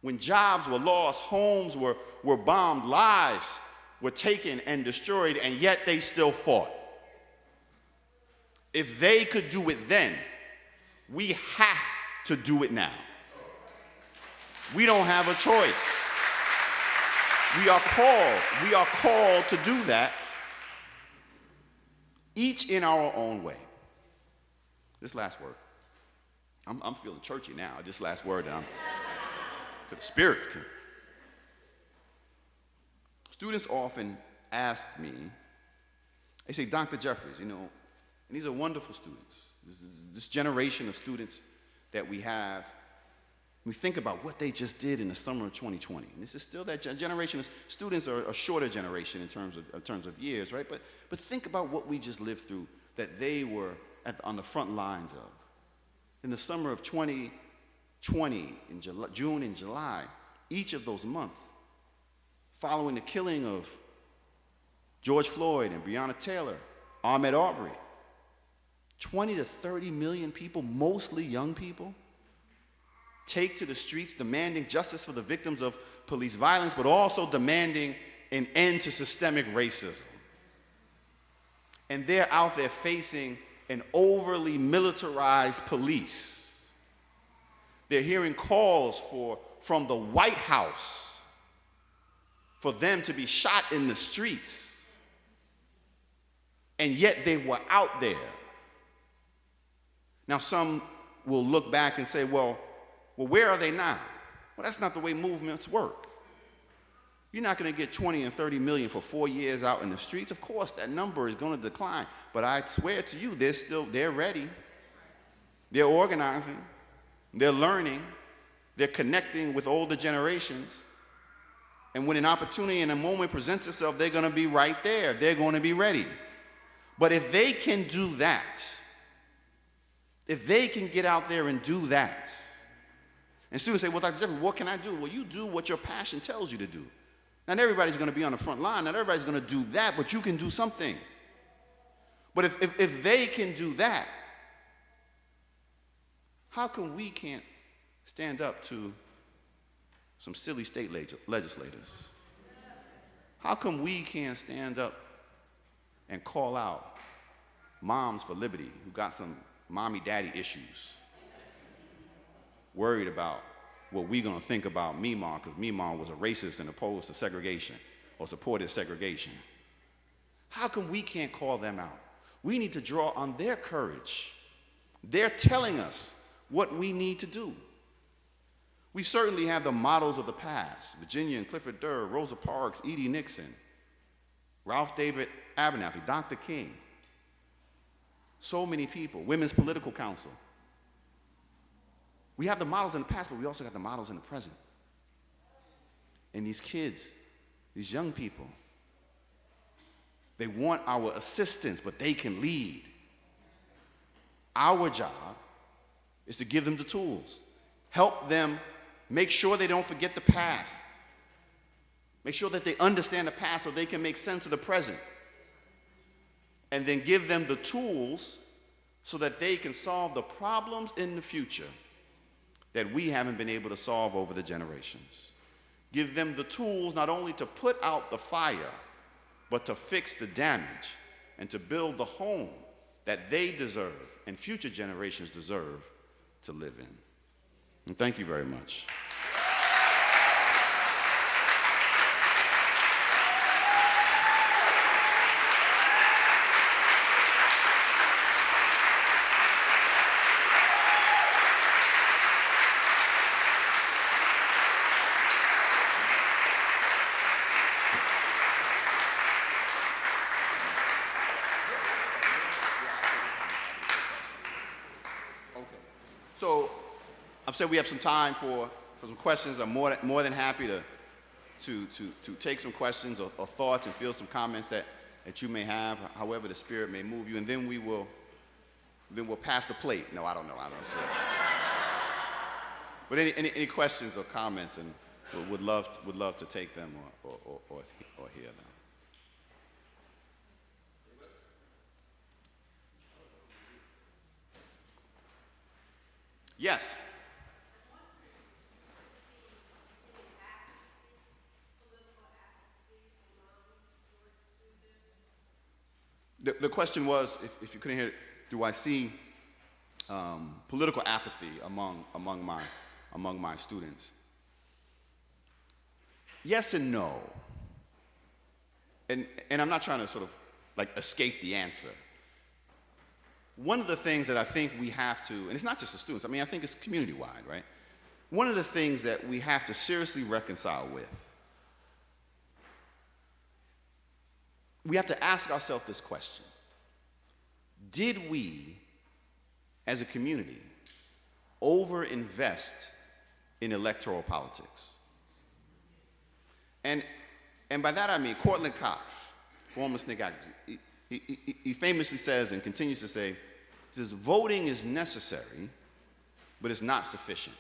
when jobs were lost, homes were bombed, lives were taken and destroyed, and yet they still fought. If they could do it then, we have to do it now. We don't have a choice. We are called to do that, each in our own way. This last word. I'm feeling churchy now. This last word that the spirits can. Students often ask me, they say, Dr. Jeffries, and these are wonderful students. This generation of students that we have, we think about what they just did in the summer of 2020. And this is still that generation of students are a shorter generation in terms of years, right? But think about what we just lived through that they were on the front lines of. In the summer of 2020, in June and July, each of those months, following the killing of George Floyd and Breonna Taylor, Ahmaud Arbery, 20 to 30 million people, mostly young people, take to the streets demanding justice for the victims of police violence, but also demanding an end to systemic racism. And they're out there facing an overly militarized police. They're hearing calls from the White House for them to be shot in the streets. And yet they were out there. Now some will look back and say, well, where are they now? Well, that's not the way movements work. You're not going to get 20 and 30 million for 4 years out in the streets. Of course, that number is going to decline. But I swear to you, they're ready. They're organizing. They're learning. They're connecting with older generations. And when an opportunity and a moment presents itself, they're going to be right there. They're going to be ready. But if they can do that, if they can get out there and do that, and students say, well, Dr. Jeffries, what can I do? Well, you do what your passion tells you to do. Not everybody's going to be on the front line. Not everybody's going to do that, but you can do something. But if they can do that, how come we can't stand up to some silly state legislators? How come we can't stand up and call out moms for liberty who got some mommy-daddy issues, worried about what we're going to think about Meemaw because Meemaw was a racist and opposed to segregation or supported segregation? How come we can't call them out? We need to draw on their courage. They're telling us what we need to do. We certainly have the models of the past: Virginia and Clifford Durr, Rosa Parks, Edie Nixon, Ralph David Abernathy, Dr. King. So many people, Women's Political Council. We have the models in the past, but we also have the models in the present. And these kids, these young people, they want our assistance, but they can lead. Our job is to give them the tools, help them make sure they don't forget the past, make sure that they understand the past so they can make sense of the present, and then give them the tools so that they can solve the problems in the future that we haven't been able to solve over the generations. Give them the tools not only to put out the fire, but to fix the damage and to build the home that they deserve and future generations deserve to live in. And thank you very much. So I've said we have some time for some questions. I'm more than happy to take some questions or thoughts and field some comments that you may have, however the Spirit may move you, and then we'll pass the plate. No, I don't know. Say. But any questions or comments, and would love to take them or hear them. Yes. The question was, if you couldn't hear it, do I see political apathy among my students? Yes and no. And I'm not trying to sort of like escape the answer. One of the things that I think we have to, and it's not just the students, I mean, I think it's community-wide, right? One of the things that we have to seriously reconcile with, we have to ask ourselves this question. Did we, as a community, overinvest in electoral politics? And by that I mean Cortland Cox, former SNCC activist, he famously says and continues to say, he says, voting is necessary, but it's not sufficient.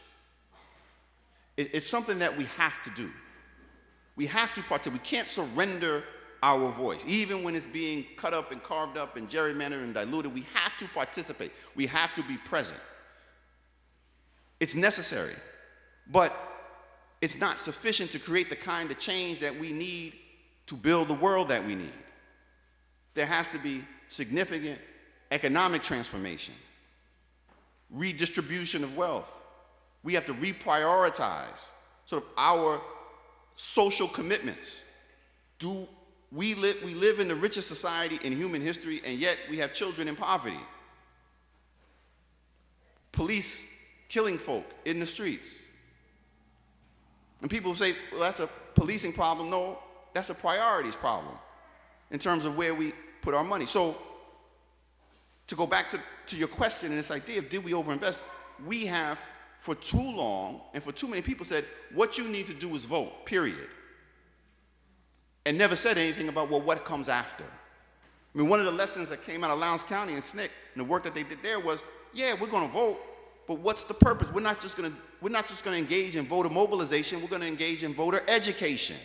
It's something that we have to do. We have to participate. We can't surrender our voice. Even when it's being cut up and carved up and gerrymandered and diluted, we have to participate. We have to be present. It's necessary, but it's not sufficient to create the kind of change that we need to build the world that we need. There has to be significant economic transformation, redistribution of wealth. We have to reprioritize sort of our social commitments. We live in the richest society in human history, and yet we have children in poverty. Police killing folk in the streets. And people say, well, that's a policing problem. No, that's a priorities problem in terms of where we put our money. So to go back to your question and this idea of did we overinvest, we have for too long and for too many people said, what you need to do is vote, period. And never said anything about, well, what comes after. I mean, one of the lessons that came out of Lowndes County and SNCC and the work that they did there was, yeah, we're going to vote, but what's the purpose? We're not just going to engage in voter mobilization. We're going to engage in voter education.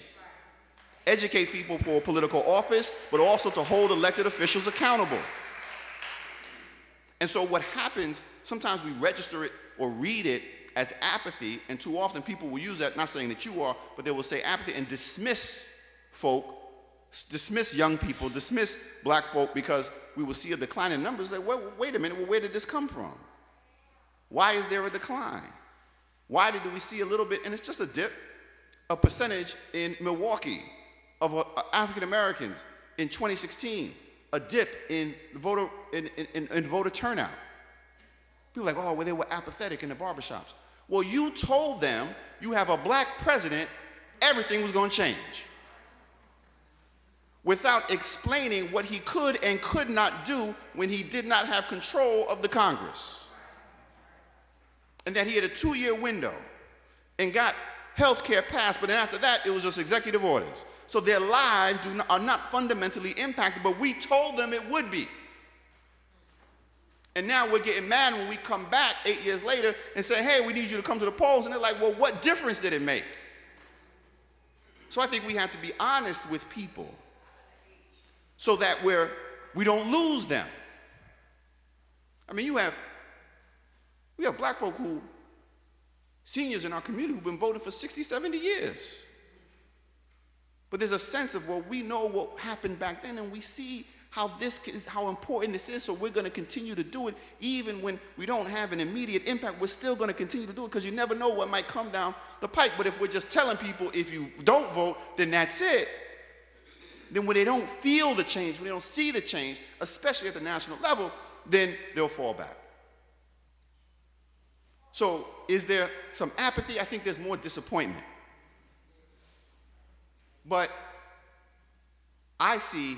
Educate people for political office, but also to hold elected officials accountable. And so what happens, sometimes we register it or read it as apathy, and too often people will use that, not saying that you are, but they will say apathy and dismiss folk, dismiss young people, dismiss black folk, because we will see a decline in numbers. Like, wait a minute, well, where did this come from? Why is there a decline? Why did we see a little bit, and it's just a dip, a percentage in Milwaukee of African Americans in 2016, a dip in voter turnout. People are like, oh, well, they were apathetic in the barbershops. Well, you told them you have a black president, everything was going to change, without explaining what he could and could not do when he did not have control of the Congress. And that he had a 2-year window and got health care passed, but then after that, it was just executive orders. So their lives are not fundamentally impacted, but we told them it would be. And now we're getting mad when we come back 8 years later and say, hey, we need you to come to the polls. And they're like, well, what difference did it make? So I think we have to be honest with people so that we don't lose them. I mean, we have black folk seniors in our community who've been voting for 60, 70 years. But there's a sense of, well, we know what happened back then, and we see how important this is, so we're going to continue to do it. Even when we don't have an immediate impact, we're still going to continue to do it, because you never know what might come down the pike. But if we're just telling people, if you don't vote, then that's it, then when they don't feel the change, when they don't see the change, especially at the national level, then they'll fall back. So is there some apathy? I think there's more disappointment. But I see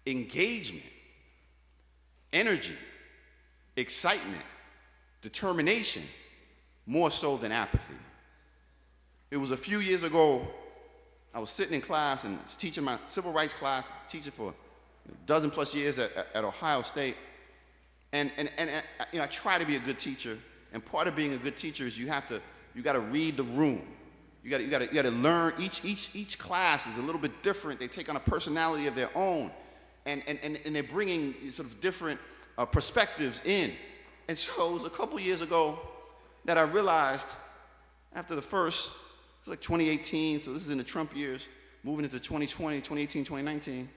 engagement, energy, excitement, determination, more so than apathy. It was a few years ago, I was sitting in class and teaching my civil rights class, teaching for a dozen plus years at Ohio State. And I try to be a good teacher, and part of being a good teacher is you got to read the room. You got to learn. Each class is a little bit different. They take on a personality of their own, and they're bringing sort of different perspectives in. And so it was a couple years ago, that I realized after the first, it's like 2018, so this is in the Trump years, moving into 2020, 2018, 2019.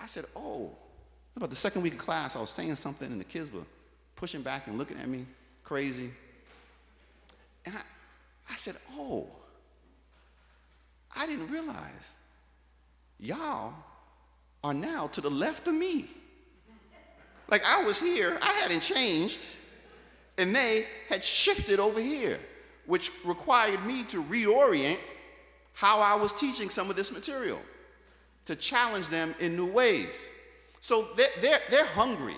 I said, oh, about the second week of class, I was saying something and the kids were pushing back and looking at me crazy. And I said, oh, I didn't realize y'all are now to the left of me. Like I was here, I hadn't changed, and they had shifted over here, which required me to reorient how I was teaching some of this material, to challenge them in new ways. So they're hungry.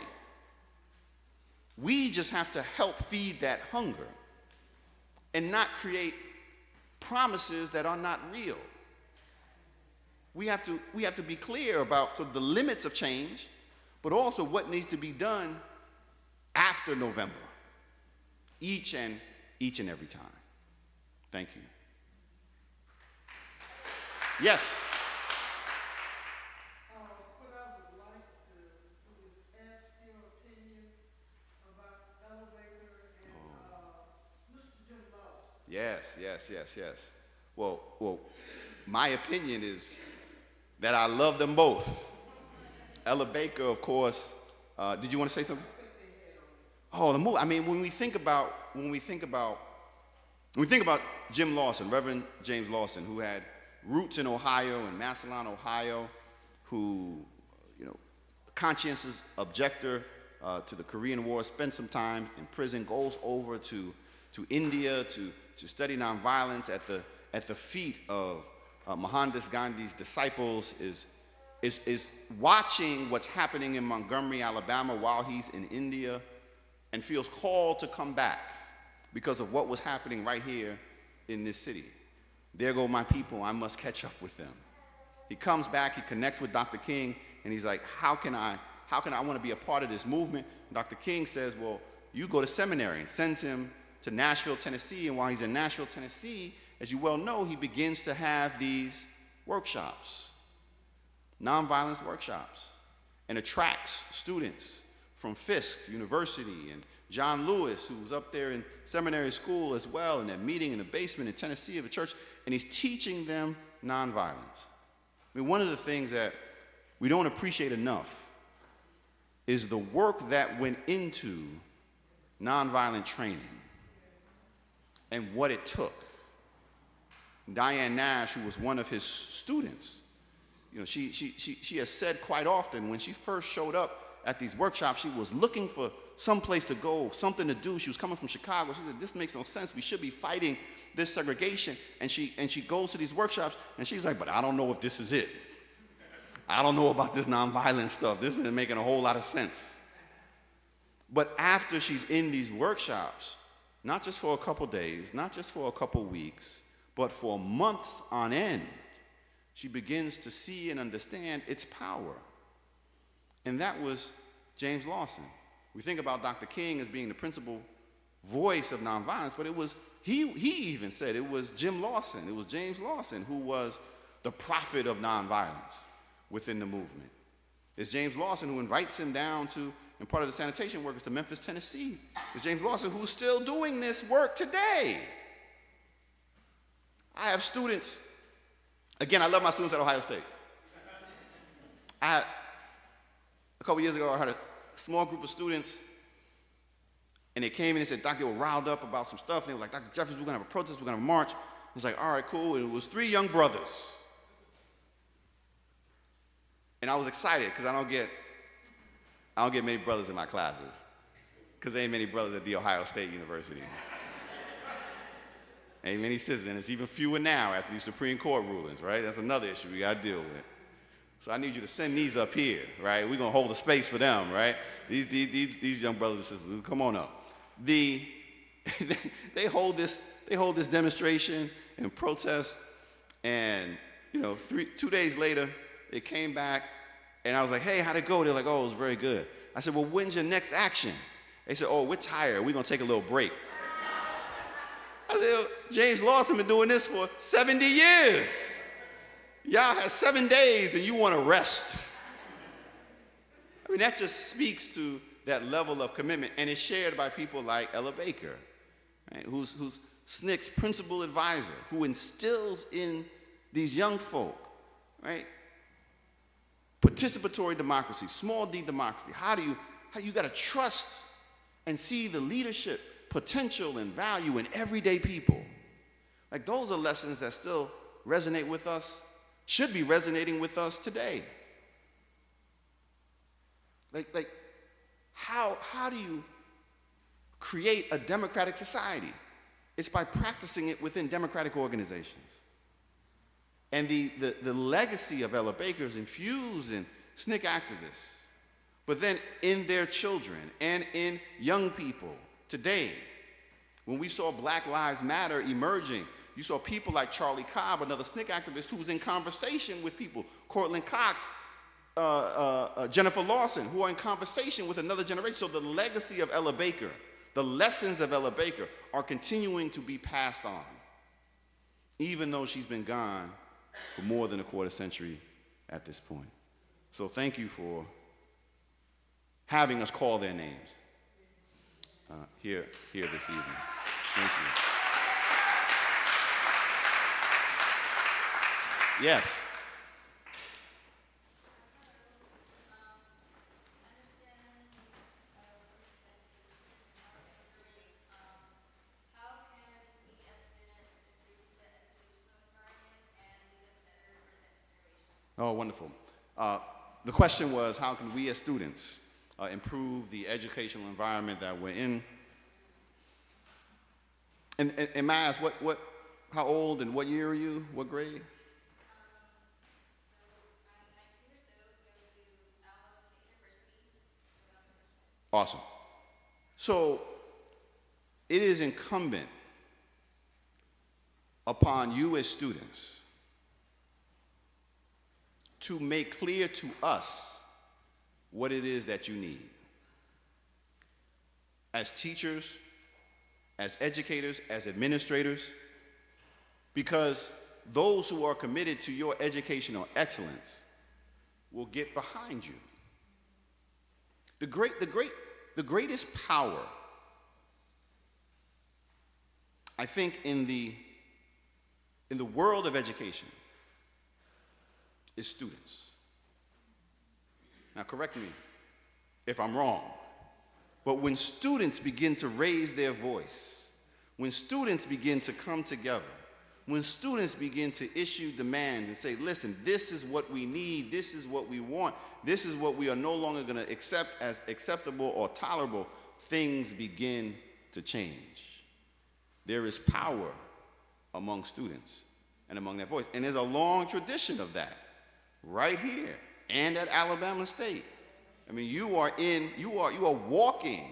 We just have to help feed that hunger and not create promises that are not real. We have to be clear about the limits of change, but also what needs to be done after November, each and every time. Thank you. Yes. What I would like to do is ask your opinion about Elevator and Mr. Jim Lawson. Yes. Well, my opinion is that I love them both. Ella Baker, of course. Did you want to say something? Oh, the movie. I mean, when we think about Jim Lawson, Reverend James Lawson, who had roots in Ohio, in Massillon, Ohio, who, conscientious objector to the Korean War, spent some time in prison, goes over to India to study nonviolence at the feet of Mohandas Gandhi's disciples, is watching what's happening in Montgomery, Alabama while he's in India, and feels called to come back because of what was happening right here in this city. There go my people, I must catch up with them. He comes back, he connects with Dr. King, and he's like, how can I want to be a part of this movement? Dr. King says, well, you go to seminary, and sends him to Nashville, Tennessee, and while he's in Nashville, Tennessee, as you well know, he begins to have these workshops, nonviolence workshops, and attracts students from Fisk University and John Lewis, who was up there in seminary school as well, and they're meeting in the basement in Tennessee of a church, and he's teaching them nonviolence. I mean, one of the things that we don't appreciate enough is the work that went into nonviolent training and what it took. Diane Nash, who was one of his students, she has said quite often when she first showed up at these workshops, she was looking for some place to go, something to do. She was coming from Chicago. She said, this makes no sense. We should be fighting this segregation. And she goes to these workshops, and she's like, but I don't know if this is it. I don't know about this nonviolent stuff. This isn't making a whole lot of sense. But after she's in these workshops, not just for a couple days, not just for a couple weeks, but for months on end, she begins to see and understand its power. And that was James Lawson. We think about Dr. King as being the principal voice of nonviolence, but it was, he even said it was Jim Lawson, it was James Lawson who was the prophet of nonviolence within the movement. It's James Lawson who invites him down to, and part of the sanitation workers, to Memphis, Tennessee. It's James Lawson who's still doing this work today. I have students, again, I love my students at Ohio State. A couple years ago, I had a small group of students, and they came in and said, Doc, they were riled up about some stuff, and they were like, Dr. Jeffries, we're gonna have a protest, we're gonna have a march. I was like, all right, cool, and it was 3 young brothers. And I was excited, because I don't get many brothers in my classes, because there ain't many brothers at The Ohio State University. Ain't many sisters, and it's even fewer now after these Supreme Court rulings, right? That's another issue we gotta deal with. So I need you to send these up here, right? We're gonna hold a space for them, right? These young brothers and sisters, come on up. They hold this demonstration and protest, and 2 days later, they came back, and I was like, hey, how'd it go? They're like, oh, it was very good. I said, well, when's your next action? They said, oh, we're tired, we're gonna take a little break. I said, James Lawson been doing this for 70 years. Y'all had 7 days and you want to rest. I mean, that just speaks to that level of commitment, and it's shared by people like Ella Baker right? Who's SNCC's principal advisor, who instills in these young folk, right? Participatory democracy, small d democracy. How you got to trust and see the leadership potential and value in everyday people. Like, those are lessons that still resonate with us, should be resonating with us today. Like how do you create a democratic society? It's by practicing it within democratic organizations. And the legacy of Ella Baker is infused in SNCC activists, but then in their children and in young people today. When we saw Black Lives Matter emerging, you saw people like Charlie Cobb, another SNCC activist, who was in conversation with people, Cortland Cox, Jennifer Lawson, who are in conversation with another generation. So the legacy of Ella Baker, the lessons of Ella Baker are continuing to be passed on, even though she's been gone for more than a quarter century at this point. So thank you for having us call their names here this evening. Thank you. Yes. Oh, wonderful. The question was, how can we as students improve the educational environment that we're in? And may I ask, how old and what year are you? What grade? Awesome. So it is incumbent upon you as students to make clear to us what it is that you need. As teachers, as educators, as administrators, because those who are committed to your educational excellence will get behind you. The greatest power, I think, in the world of education is students. Now, correct me if I'm wrong, but when students begin to raise their voice, when students begin to come together, when students begin to issue demands and say, listen, this is what we need, this is what we want, this is what we are no longer going to accept as acceptable or tolerable, things begin to change. There is power among students and among their voice. And there's a long tradition of that right here and at Alabama State. I mean, you are walking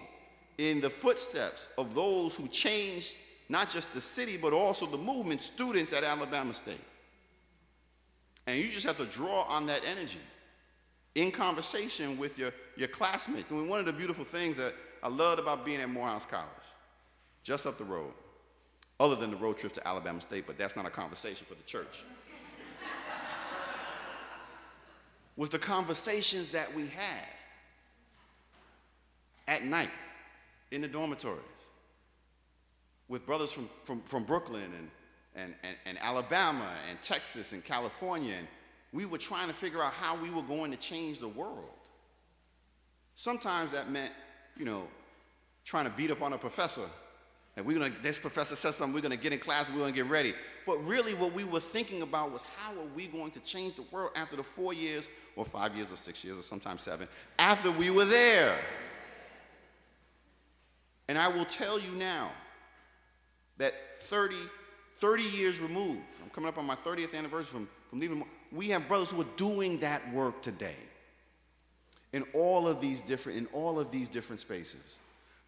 in the footsteps of those who changed not just the city, but also the movement, students at Alabama State. And you just have to draw on that energy in conversation with your classmates. I mean, one of the beautiful things that I loved about being at Morehouse College, just up the road, other than the road trip to Alabama State, but that's not a conversation for the church, was the conversations that we had at night in the dormitories with brothers from Brooklyn and Alabama and Texas and California, and we were trying to figure out how we were going to change the world. Sometimes that meant, trying to beat up on a professor. And this professor says something, we're gonna get in class and we're gonna get ready. But really what we were thinking about was, how are we going to change the world after the 4 years, or 5 years, or 6 years, or sometimes 7, after we were there? And I will tell you now that 30 years removed, I'm coming up on my 30th anniversary from leaving, we have brothers who are doing that work today in all of these different spaces.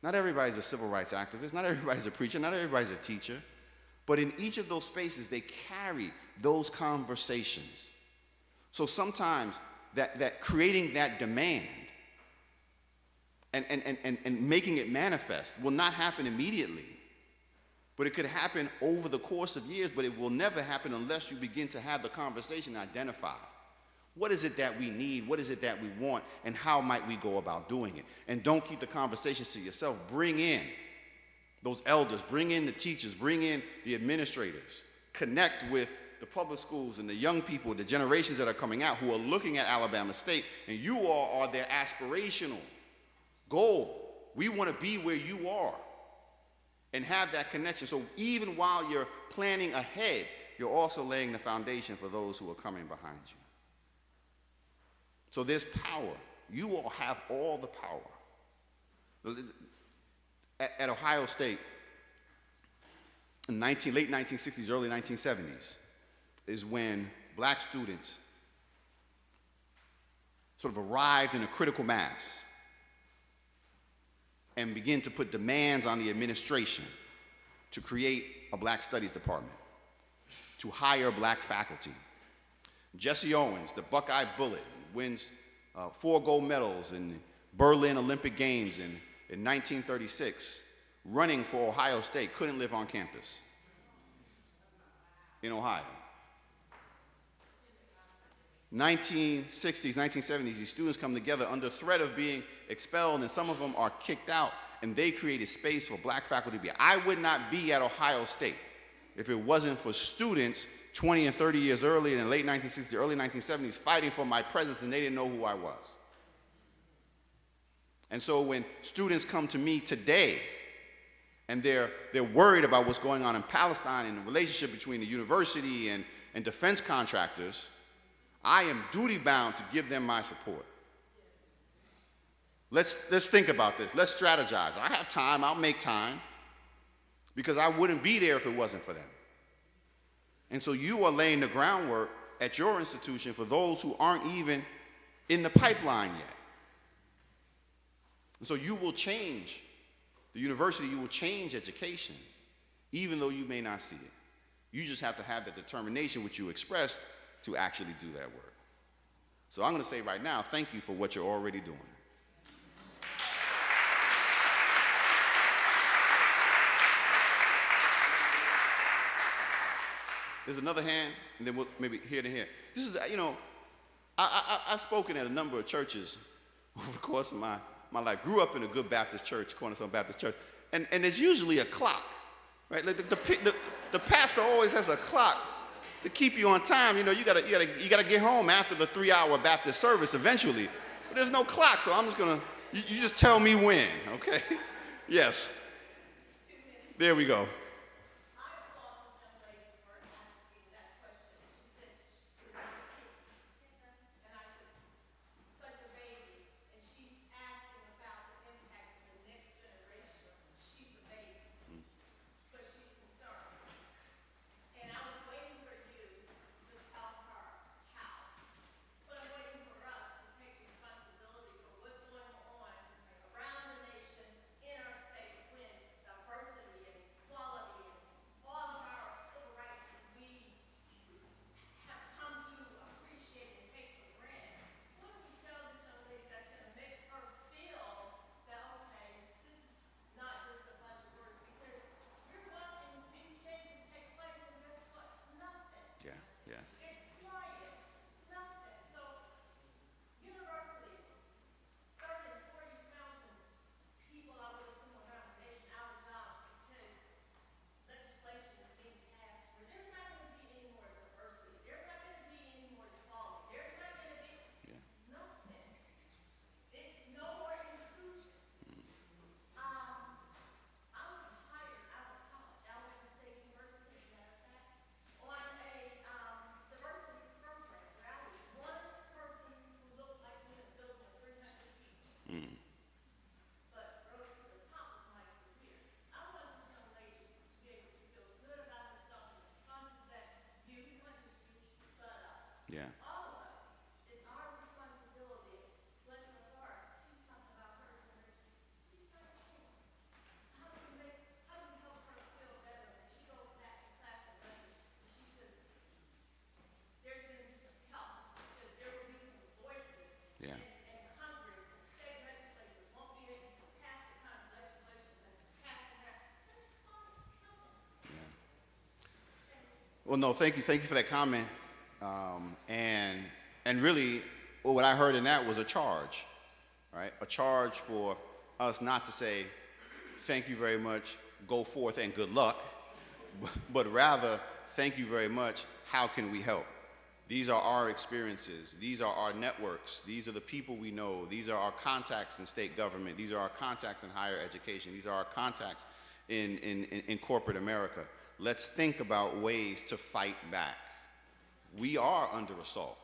Not everybody's a civil rights activist, not everybody's a preacher, not everybody's a teacher, but in each of those spaces, they carry those conversations. So sometimes that creating that demand and making it manifest will not happen immediately, but it could happen over the course of years, but it will never happen unless you begin to have the conversation and identify what is it that we need, what is it that we want, and how might we go about doing it. And don't keep the conversations to yourself. Bring in those elders, bring in the teachers, bring in the administrators, connect with the public schools and the young people, the generations that are coming out who are looking at Alabama State, and you all are their aspirational goal. We want to be where you are and have that connection. So even while you're planning ahead, you're also laying the foundation for those who are coming behind you. So there's power. You all have all the power. At Ohio State, in late 1960s, early 1970s, is when black students sort of arrived in a critical mass and began to put demands on the administration to create a black studies department, to hire black faculty. Jesse Owens, the Buckeye Bullet, wins 4 gold medals in Berlin Olympic Games in 1936, running for Ohio State, couldn't live on campus in Ohio. 1960s, 1970s, these students come together under threat of being expelled, and some of them are kicked out, and they created space for black faculty to be. I would not be at Ohio State if it wasn't for students 20 and 30 years earlier in the late 1960s, early 1970s, fighting for my presence, and they didn't know who I was. And so when students come to me today, and they're worried about what's going on in Palestine and the relationship between the university and defense contractors, I am duty-bound to give them my support. Let's think about this. Let's strategize. I have time. I'll make time, because I wouldn't be there if it wasn't for them. And so you are laying the groundwork at your institution for those who aren't even in the pipeline yet. And so you will change the university, you will change education, even though you may not see it. You just have to have the determination which you expressed to actually do that work. So I'm going to say right now, thank you for what you're already doing. There's another hand, and then we'll maybe here to here. This is, I've spoken at a number of churches over the course of my life. Grew up in a good Baptist church, Cornerstone Baptist Church, and there's usually a clock, right? Like the pastor always has a clock to keep you on time. You gotta get home after the 3-hour Baptist service eventually. But there's no clock, so I'm just gonna, you just tell me when, okay? Yes. There we go. Yeah. All of us. It's our responsibility. Bless her heart. She's talking about her generation. She's 13. How do we help her feel better? And she goes back to class and lessons, and she says, there's going to be some help, because there will be some voices. Yeah. And Congress and state legislatures won't be able to pass the kind of legislation and pass the message. And it's fine. Help them. Yeah. Well, no, thank you for that comment. And really, what I heard in that was a charge, right? A charge for us not to say, thank you very much, go forth and good luck, but rather, thank you very much, how can we help? These are our experiences. These are our networks. These are the people we know. These are our contacts in state government. These are our contacts in higher education. These are our contacts in corporate America. Let's think about ways to fight back. We are under assault.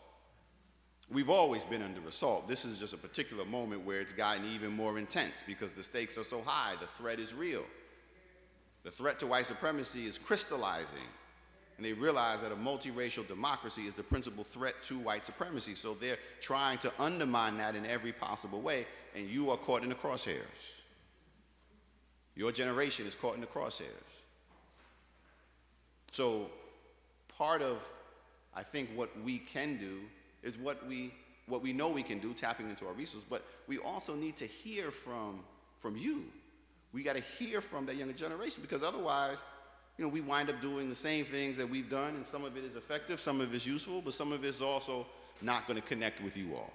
We've always been under assault. This is just a particular moment where it's gotten even more intense because the stakes are so high. The threat is real. The threat to white supremacy is crystallizing. And they realize that a multiracial democracy is the principal threat to white supremacy. So they're trying to undermine that in every possible way, and you are caught in the crosshairs. Your generation is caught in the crosshairs. So part of, I think, what we can do is what we know we can do, tapping into our resources, but we also need to hear from you. We got to hear from that younger generation, because otherwise, we wind up doing the same things that we've done, and some of it is effective, some of it is useful, but some of it is also not going to connect with you all.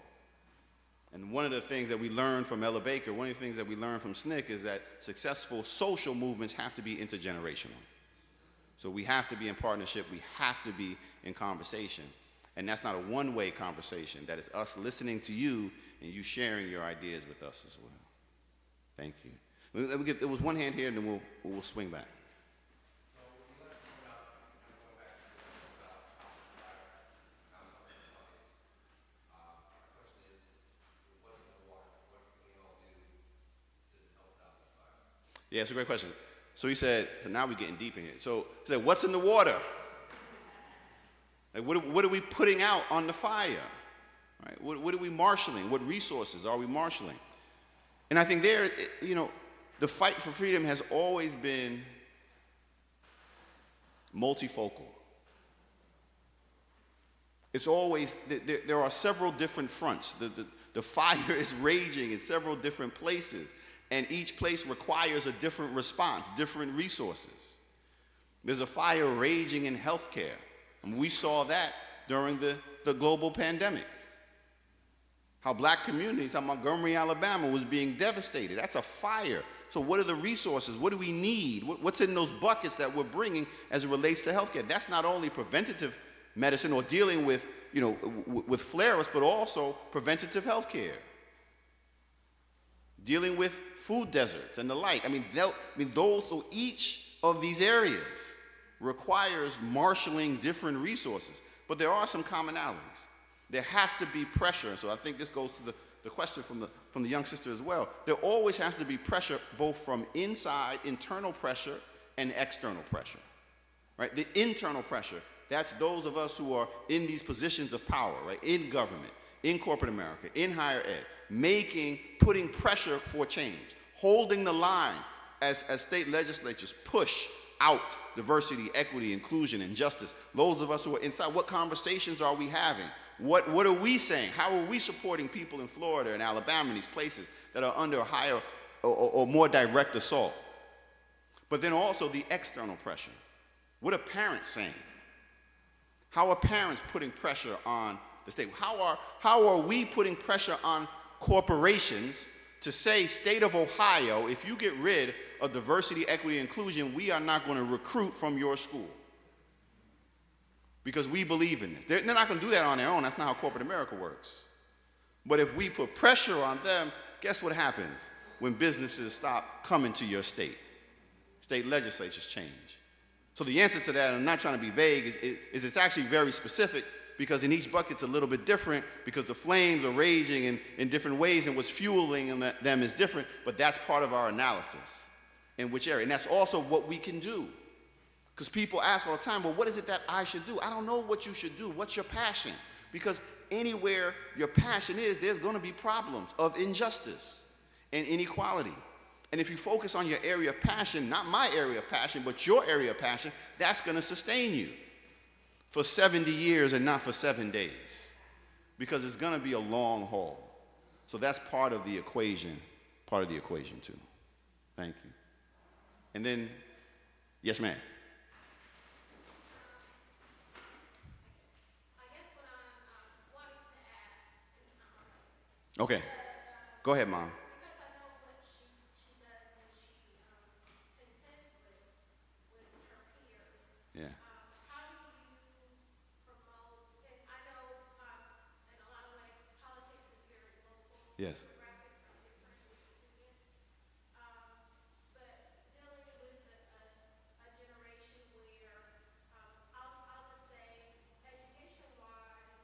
And one of the things that we learned from Ella Baker, one of the things that we learned from SNCC is that successful social movements have to be intergenerational. So we have to be in partnership, we have to be in conversation. And that's not a one-way conversation. That is us listening to you and you sharing your ideas with us as well. Thank you. There was one hand here, and then we'll swing back. Yeah, it's a great question. So he said, so now we're getting deep in here. So he said, what's in the water? Like, what are we putting out on the fire? Right? What are we marshaling? What resources are we marshaling? And I think there, the fight for freedom has always been multifocal. It's always, there are several different fronts. The fire is raging in several different places, and each place requires a different response, different resources. There's a fire raging in healthcare, and we saw that during the global pandemic. How black communities, how Montgomery, Alabama was being devastated. That's a fire. So what are the resources? What do we need? What's in those buckets that we're bringing as it relates to healthcare? That's not only preventative medicine or dealing with, with flare-ups, but also preventative healthcare. Dealing with food deserts and the like. So each of these areas requires marshaling different resources, but there are some commonalities. There has to be pressure, so I think this goes to the question from the young sister as well. There always has to be pressure, both from inside, internal pressure, and external pressure, right? The internal pressure, that's those of us who are in these positions of power, right? In government, in corporate America, in higher ed, putting pressure for change, holding the line as state legislatures push out diversity, equity, inclusion, and justice. Those of us who are inside, what conversations are we having? What are we saying? How are we supporting people in Florida and Alabama and these places that are under higher or more direct assault? But then also the external pressure. What are parents saying? How are parents putting pressure on the state? How are we putting pressure on corporations to say, state of Ohio, if you get rid of diversity, equity, inclusion, we are not going to recruit from your school? Because we believe in this. They're not going to do that on their own. That's not how corporate America works. But if we put pressure on them, guess what happens when businesses stop coming to your state? State legislatures change. So the answer to that, I'm not trying to be vague, is it's actually very specific, because in each bucket it's a little bit different, because the flames are raging in different ways, and what's fueling them is different, but that's part of our analysis. In which area? And that's also what we can do. Because people ask all the time, well, what is it that I should do? I don't know what you should do. What's your passion? Because anywhere your passion is, there's going to be problems of injustice and inequality. And if you focus on your area of passion, not my area of passion, but your area of passion, that's going to sustain you for 70 years and not for 7 days. Because it's going to be a long haul. So that's part of the equation too. Thank you. And then, yes, ma'am. Okay. Go ahead, Mom. Because I know what she does, and she intends Yes. Demographics are different with students. But dealing with a generation where, I'll just say, education-wise,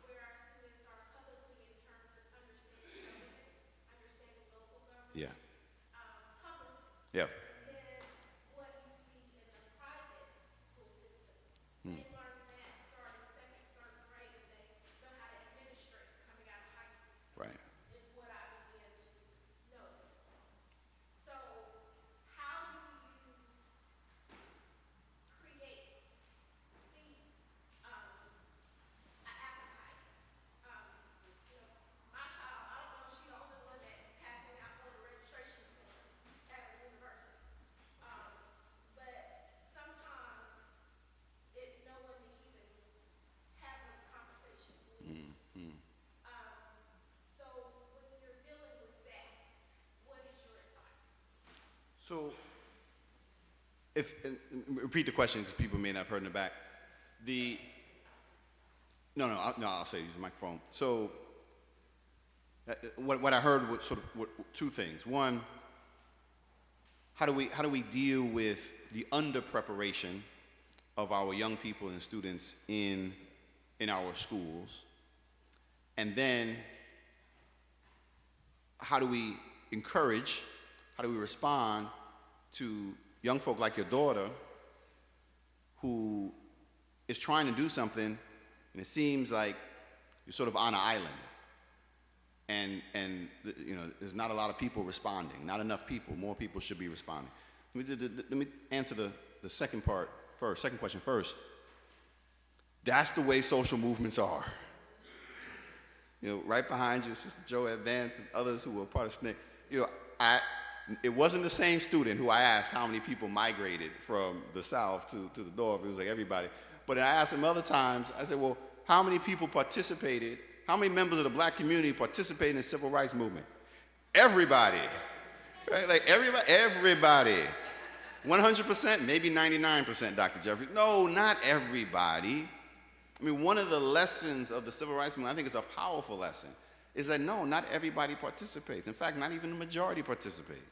where our students are publicly in terms of understanding government, understanding local government, Yeah. publicly, Yeah. than what you see in the private school systems. They learn that starting second, third grade, and they learn how to administrate coming out of high school, Right. is what I began to notice. So, how do you create the appetite? You know, my child, I don't know if she's the only one that's passing out voter registration forms at a university. But sometimes it's no one to even have those conversations with. So when you're dealing with that, what is your advice? So, if repeat the question because people may not have heard in the back. I'll say use the microphone. So, what I heard was sort of two things. One, how do we deal with the under preparation of our young people and students in our schools, and then how do we encourage, how do we respond to young folk like your daughter who is trying to do something and it seems like you're sort of on an island and there's not a lot of people responding, not enough people, more people should be responding. Let me answer the second question first. That's the way social movements are. Right behind you, Sister Joe Advance and others who were part of SNCC. It wasn't the same student who I asked how many people migrated from the South to the North. It was like everybody. But I asked him other times, I said, well, how many people participated, how many members of the black community participated in the civil rights movement? Everybody. Right? Like everybody. 100%, maybe 99%, Dr. Jeffries. No, not everybody. I mean, one of the lessons of the civil rights movement, I think it's a powerful lesson, is that no, not everybody participates. In fact, not even the majority participate.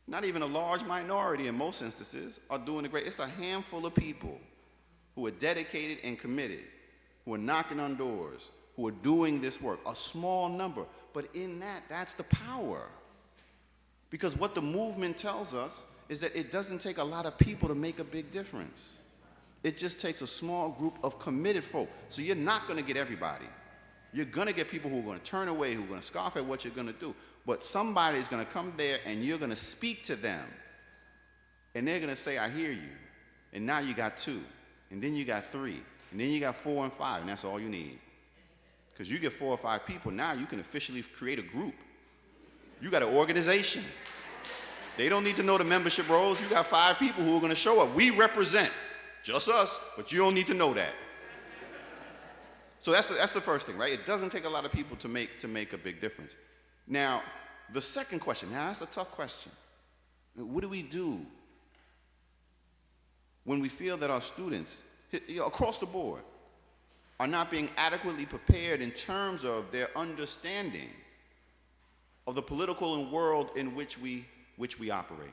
Not even a large minority in most instances are doing the great. It's a handful of people who are dedicated and committed, who are knocking on doors, who are doing this work. A small number, but in that's the power. Because what the movement tells us is that it doesn't take a lot of people to make a big difference. It just takes a small group of committed folk. So you're not going to get everybody. You're going to get people who are going to turn away, who are going to scoff at what you're going to do. But somebody's going to come there and you're going to speak to them. And they're going to say, I hear you. And now you got 2. And then you got 3. And then you got 4 and 5. And that's all you need. Because you get 4 or 5 people, now you can officially create a group. You got an organization. They don't need to know the membership roles. You got 5 people who are going to show up. We represent. Just us, but you don't need to know that. So that's the first thing, right? It doesn't take a lot of people to make a big difference. Now, the second question, that's a tough question. What do we do when we feel that our students, across the board, are not being adequately prepared in terms of their understanding of the political world in which we operate?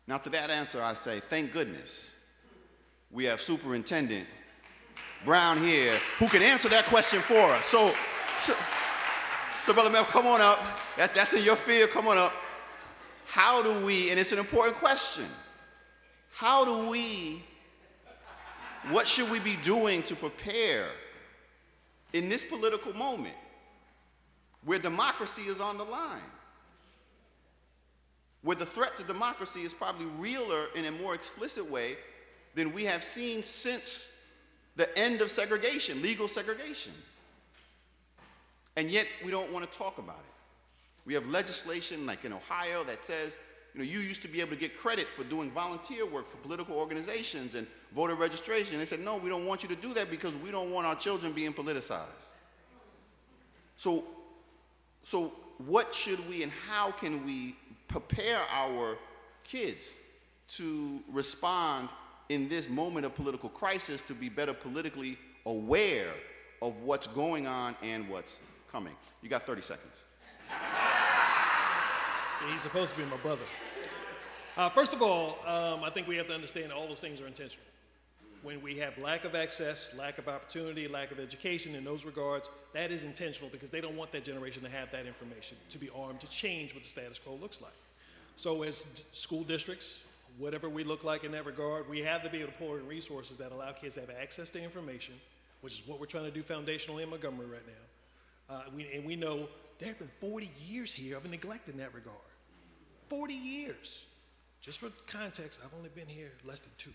Now, to that answer, I say, thank goodness we have Superintendent Brown here who can answer that question for us. So Brother Mel, come on up. That's in your field. Come on up. How do we, and it's an important question, what should we be doing to prepare in this political moment where democracy is on the line? Where the threat to democracy is probably realer in a more explicit way than we have seen since the end of segregation, legal segregation. And yet we don't want to talk about it. We have legislation like in Ohio that says, you used to be able to get credit for doing volunteer work for political organizations and voter registration. They said, no, we don't want you to do that because we don't want our children being politicized. So what should we and how can we prepare our kids to respond in this moment of political crisis, to be better politically aware of what's going on and what's coming. You got 30 seconds. See, he's supposed to be my brother. First of all, I think we have to understand that all those things are intentional. When we have lack of access, lack of opportunity, lack of education in those regards, that is intentional because they don't want that generation to have that information, to be armed to change what the status quo looks like. So as school districts, whatever we look like in that regard, we have to be able to pour in resources that allow kids to have access to information, which is what we're trying to do foundationally in Montgomery right now. And we know there have been 40 years here of neglect in that regard. 40 years. Just for context, I've only been here less than 2.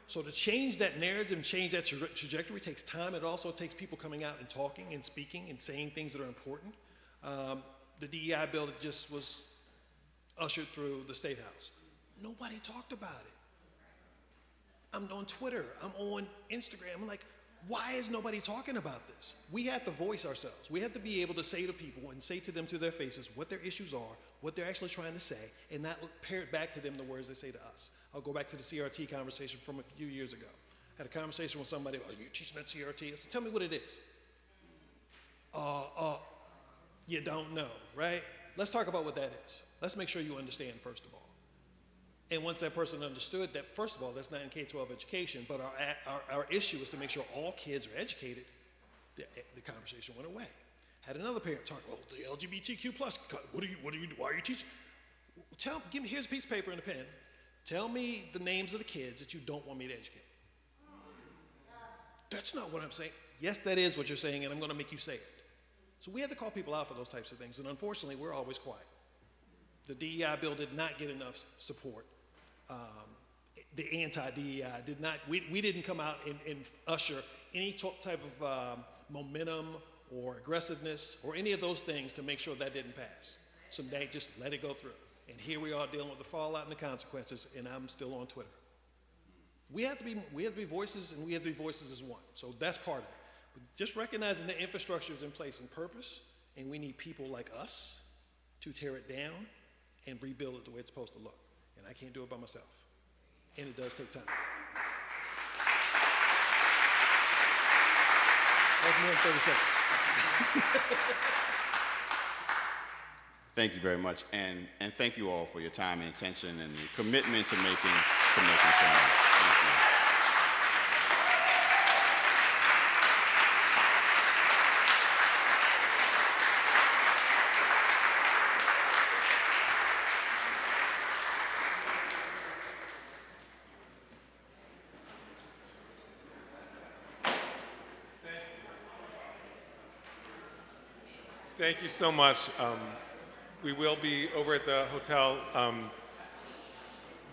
So to change that narrative and change that trajectory takes time. It also takes people coming out and talking and speaking and saying things that are important. The DEI bill that just was ushered through the State House. Nobody talked about it. I'm on Twitter, I'm on Instagram, I'm like, why is nobody talking about this? We have to voice ourselves. We have to be able to say to people and say to them to their faces what their issues are, what they're actually trying to say, and not parrot back to them the words they say to us. I'll go back to the CRT conversation from a few years ago. I had a conversation with somebody about, are you teaching at CRT? I said, tell me what it is. You don't know, right? Let's talk about what that is. Let's make sure you understand, first of all. And once that person understood that, first of all, that's not in K-12 education, but our issue is to make sure all kids are educated, the conversation went away. Had another parent talk, oh, the LGBTQ+, why are you teaching? Here's a piece of paper and a pen. Tell me the names of the kids that you don't want me to educate. That's not what I'm saying. Yes, that is what you're saying, and I'm going to make you say it. So we have to call people out for those types of things, and unfortunately, we're always quiet. The DEI bill did not get enough support. The anti-DEI did not, we didn't come out and usher any type of momentum or aggressiveness or any of those things to make sure that didn't pass. So they just let it go through. And here we are dealing with the fallout and the consequences, and I'm still on Twitter. We have to be voices, and we have to be voices as one. So that's part of it. But just recognizing the infrastructure is in place and purpose, and we need people like us to tear it down and rebuild it the way it's supposed to look. And I can't do it by myself. And it does take time. That's more than 30 seconds. Thank you very much, and thank you all for your time and attention and your commitment to making change. Thank you. Thank you so much. We will be over at the hotel,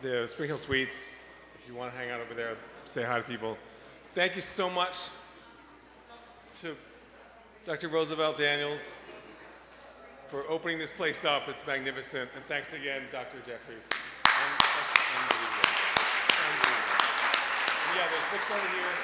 the Spring Hill Suites. If you want to hang out over there, say hi to people. Thank you so much to Dr. Roosevelt Daniels for opening this place up. It's magnificent. And thanks again, Dr. Jeffries. That's unbelievable. Unbelievable. Yeah, there's books over here.